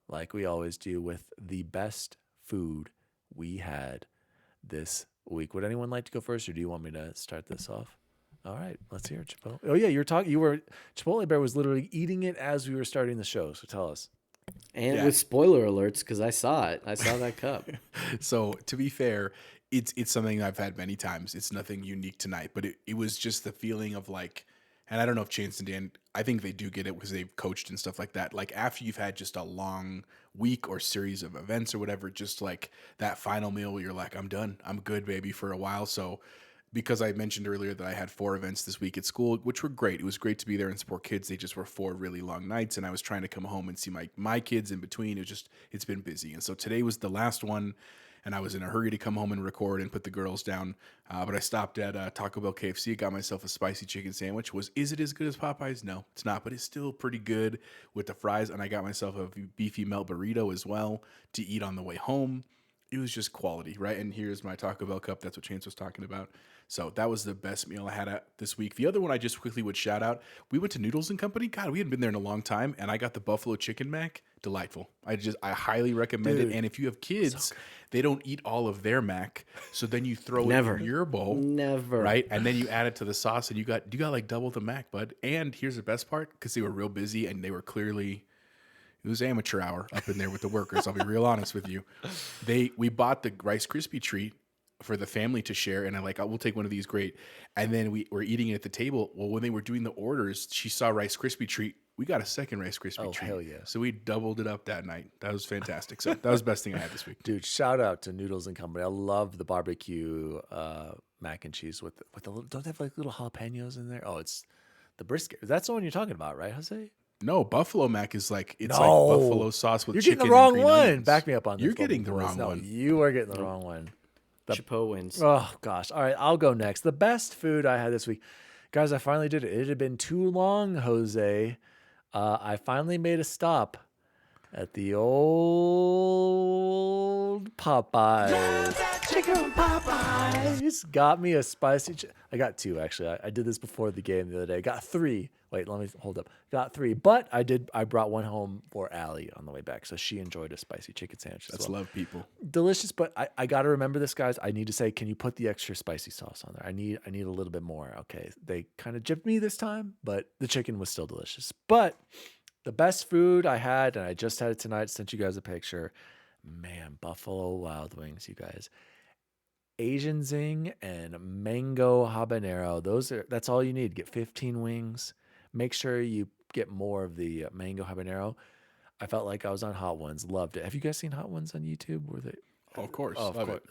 like we always do with the best food we had this week. Would anyone like to go first, or do you want me to start this off? All right, let's hear it, Chipotle. Oh yeah, Chipotle Bear was literally eating it as we were starting the show. So tell us. And with spoiler alerts, because I saw it. I saw that cup. So to be fair, it's something I've had many times. It's nothing unique tonight, but it was just the feeling of like, and I don't know if Chance and Dan, I think they do get it because they've coached and stuff like that. Like after you've had just a long week or series of events or whatever, just like that final meal where you're like, I'm done. I'm good, baby, for a while. So because I mentioned earlier that I had 4 events this week at school, which were great. It was great to be there and support kids. They just were 4 really long nights, and I was trying to come home and see my kids in between. It's been busy. And so today was the last one, and I was in a hurry to come home and record and put the girls down. But I stopped at Taco Bell KFC, got myself a spicy chicken sandwich. Is it as good as Popeyes? No, it's not, but it's still pretty good with the fries. And I got myself a beefy melt burrito as well to eat on the way home. It was just quality, right? And here's my Taco Bell cup. That's what Chance was talking about. So that was the best meal I had this week. The other one I just quickly would shout out, we went to Noodles & Company. God, we hadn't been there in a long time, and I got the buffalo chicken mac. Delightful. I highly recommend it. And if you have kids, they don't eat all of their mac, so then you throw it in your bowl. Never. Right? And then you add it to the sauce, and you got like double the mac, bud. And here's the best part, because they were real busy, and they were clearly... It was amateur hour up in there with the workers. I'll be real honest with you. We bought the Rice Krispie treat for the family to share, and we'll take one of these, great. And then we were eating it at the table. Well, when they were doing the orders, she saw Rice Krispie treat. We got a second Rice Krispie treat. Hell yeah! So we doubled it up that night. That was fantastic. So that was the best thing I had this week. Dude, shout out to Noodles & Company. I love the barbecue mac and cheese with the little, don't they have like little jalapenos in there? Oh, it's the brisket. That's the one you're talking about, right, Jose? No, buffalo mac is like buffalo sauce with chicken. You're getting the wrong and one. onions. Back me up on this. You're getting the wrong one. You are getting the wrong one. Chapeau wins. Oh gosh. All right, I'll go next. The best food I had this week, guys. I finally did it. It had been too long, Jose. I finally made a stop at the old Popeyes. Chicken Popeyes. Got me a spicy. I got 2 actually. I did this before the game the other day. Got 3. Wait, let me hold up. Got 3, but I brought one home for Allie on the way back, so she enjoyed a spicy chicken sandwich. That's love, people. Delicious, but I got to remember this, guys. I need to say, can you put the extra spicy sauce on there? I need a little bit more. Okay, they kind of gypped me this time, but the chicken was still delicious. But the best food I had, and I just had it tonight. Sent you guys a picture. Man, Buffalo Wild Wings, you guys. Asian Zing and Mango Habanero. That's all you need. Get 15 wings. Make sure you get more of the Mango Habanero. I felt like I was on Hot Ones. Loved it. Have you guys seen Hot Ones on YouTube? Were they? Oh, of course. Oh, of course.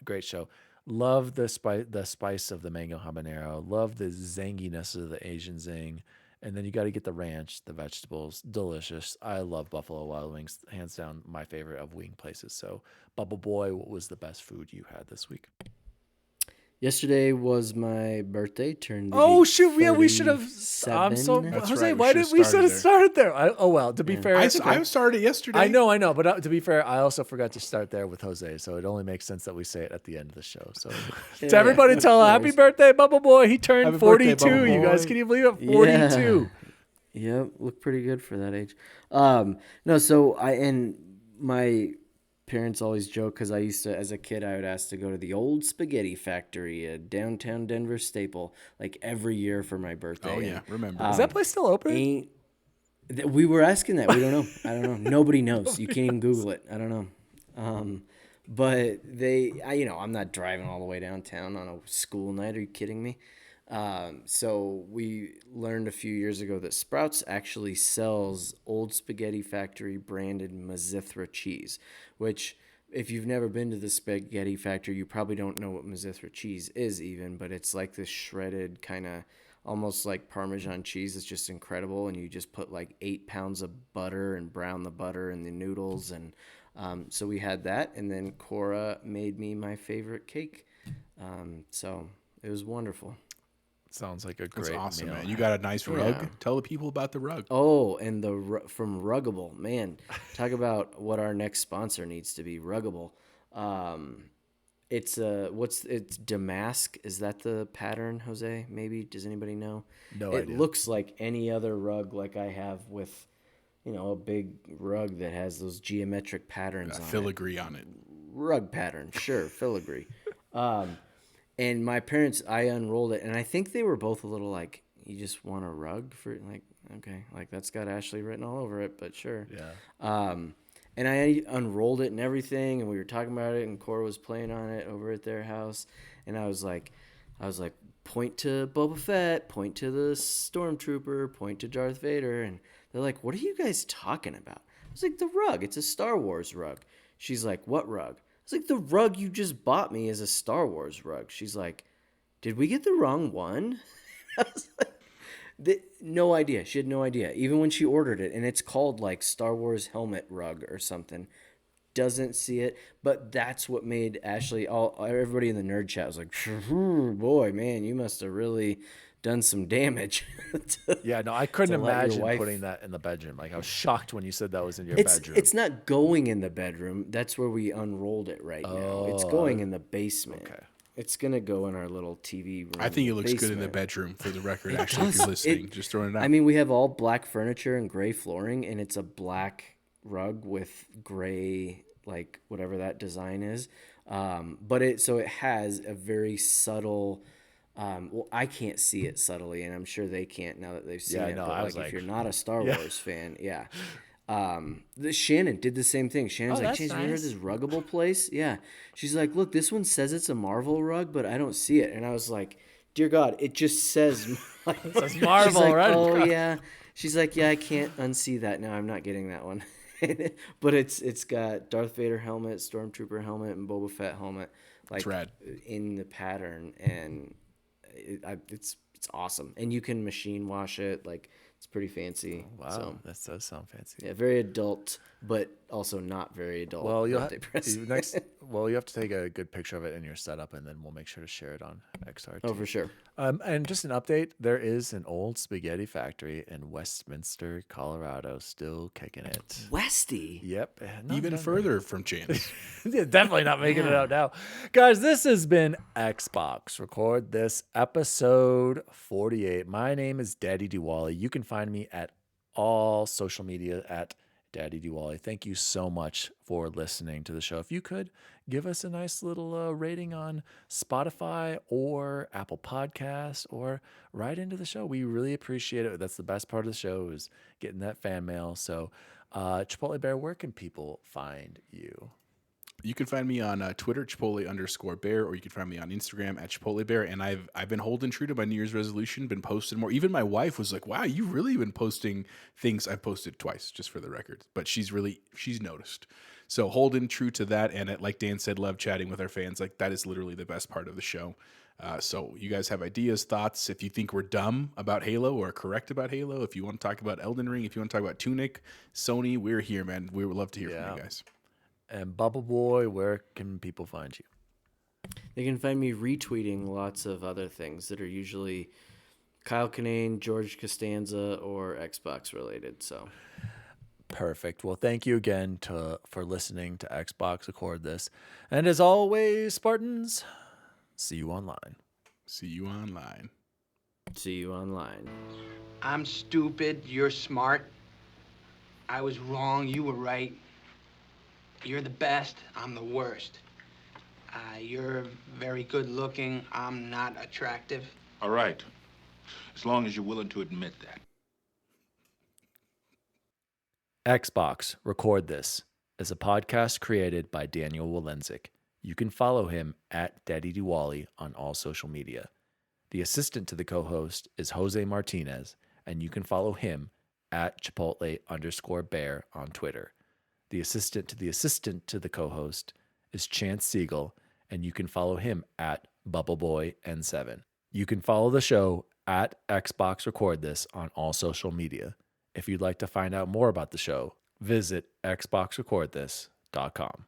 Great show. Love the spice of the Mango Habanero. Love the zanginess of the Asian Zing. And then you got to get the ranch, the vegetables. Delicious. I love Buffalo Wild Wings. Hands down my favorite of wing places. So, BUBBLEBOY, what was the best food you had this week? Yesterday was my birthday. Turned. Oh shoot! Yeah, we should have. I'm so That's Jose. right, Why didn't we should have started there? Oh well. To be fair, I started yesterday. I know. But to be fair, I also forgot to start there with Jose. So it only makes sense that we say it at the end of the show. So to everybody, tell happy birthday, BUBBLEBOY. He turned Happy 42. birthday, You guys, can you believe it? 42. Yep, look pretty good for that age. No, so my parents always joke because I used to, as a kid, I would ask to go to the old spaghetti factory, a downtown Denver staple, like every year for my birthday. Oh yeah, remember? Is that place still open? We were asking that. We don't know. I don't know. Nobody knows. You can't even Google it. I don't know. But I'm not driving all the way downtown on a school night. Are you kidding me? So we learned a few years ago that Sprouts actually sells Old Spaghetti Factory branded Mazithra cheese, which if you've never been to the Spaghetti Factory, you probably don't know what Mazithra cheese is even, but it's like this shredded kind of almost like Parmesan cheese. It's just incredible. And you just put like 8 pounds of butter and brown the butter in the noodles. And, so we had that. And then Cora made me my favorite cake. So it was wonderful. Sounds like a That's great awesome, meal. man. You got a nice rug. Tell the people about the rug. Oh, and from Ruggable, man, talk about what our next sponsor needs to be. Ruggable, It's it's damask. Is that the pattern, Jose? Maybe. Does anybody know? No It idea. looks like any other rug like I have with, a big rug that has those geometric patterns on it. Filigree on it. Rug pattern, sure, filigree. And my parents, I unrolled it, and I think they were both a little like, you just want a rug for, like, okay, like that's got Ashley written all over it, but sure. Yeah. And I unrolled it and everything, and we were talking about it, and Cora was playing on it over at their house, and I was like, point to Boba Fett, point to the Stormtrooper, point to Darth Vader, and they're like, what are you guys talking about? I was like, the rug, it's a Star Wars rug. She's like, what rug? I was like, the rug you just bought me is a Star Wars rug. She's like, did we get the wrong one? I was like, no idea. She had no idea. Even when she ordered it, and it's called like Star Wars helmet rug or something. Doesn't see it, but that's what made Ashley. Everybody in the nerd chat was like, "Boy, man, you must have really done some damage." No, I couldn't imagine putting that in the bedroom. Like, I was shocked when you said that was in your bedroom. It's not going in the bedroom. That's where we unrolled it right now. It's going in the basement. Okay. It's going to go in our little TV room. I think it looks good in the bedroom, for the record, actually, if you're listening. Just throwing it out. I mean, we have all black furniture and gray flooring, and it's a black rug with gray, like, whatever that design is. But it has a very subtle... I can't see it subtly, and I'm sure they can't now that they've seen it. No, but if you're not a Star Wars fan, Shannon did the same thing. Shannon's like, "Chase, have you heard of this ruggable place?" Yeah, she's like, "Look, this one says it's a Marvel rug, but I don't see it." And I was like, "Dear God, it just says it says Marvel, like, right?" Oh yeah. She's like, "Yeah, I can't unsee that now. I'm not getting that one." But it's got Darth Vader helmet, Stormtrooper helmet, and Boba Fett helmet, like in the pattern, and it's awesome. And you can machine wash it, like it's pretty fancy. Wow, so, that does sound fancy. Yeah, very adult, but also not very adult. Well, you have to take a good picture of it in your setup, and then we'll make sure to share it on XRT. Oh, for sure. And just an update: there is an old spaghetti factory in Westminster, Colorado, still kicking it. Westy. Yep. Even further from Chance. Yeah, definitely not making it out now. Guys, this has been Xbox Record This, episode 48. My name is DaddyDWALLY. You can find me at all social media at DaddyDWALLY. Thank you so much for listening to the show. If you could give us a nice little rating on Spotify or Apple Podcasts, or write into the show. We really appreciate it. That's the best part of the show, is getting that fan mail. So Chipotle Bear, where can people find you? You can find me on Twitter, Chipotle_Bear, or you can find me on Instagram at Chipotle Bear. And I've been holding true to my New Year's resolution, been posting more. Even my wife was like, "Wow, you've really been posting things." I've posted twice, just for the record, but she's noticed. So holding true to that, and like Dan said, love chatting with our fans. Like, that is literally the best part of the show. So you guys have ideas, thoughts. If you think we're dumb about Halo or correct about Halo, if you want to talk about Elden Ring, if you want to talk about Tunic, Sony, we're here, man. We would love to hear from you guys. And BUBBLEBOY, where can people find you? They can find me retweeting lots of other things that are usually Kyle Kinane, George Costanza, or Xbox related. So perfect. Well, thank you again for listening to Xbox Record This. And as always, Spartans, see you online. See you online. See you online. I'm stupid. You're smart. I was wrong. You were right. You're the best. I'm the worst. You're very good looking. I'm not attractive. All right. As long as you're willing to admit that. Xbox Record This is a podcast created by Daniel Walenzik. You can follow him at DaddyDWALLY on all social media. The assistant to the co-host is Jose Martinez, and you can follow him at Chipotle_Bear on Twitter. The assistant to the co-host is Chance Siegel, and you can follow him at BUBBLEBOY_N7. You can follow the show at Xbox Record This on all social media. If you'd like to find out more about the show, visit xboxrecordthis.com.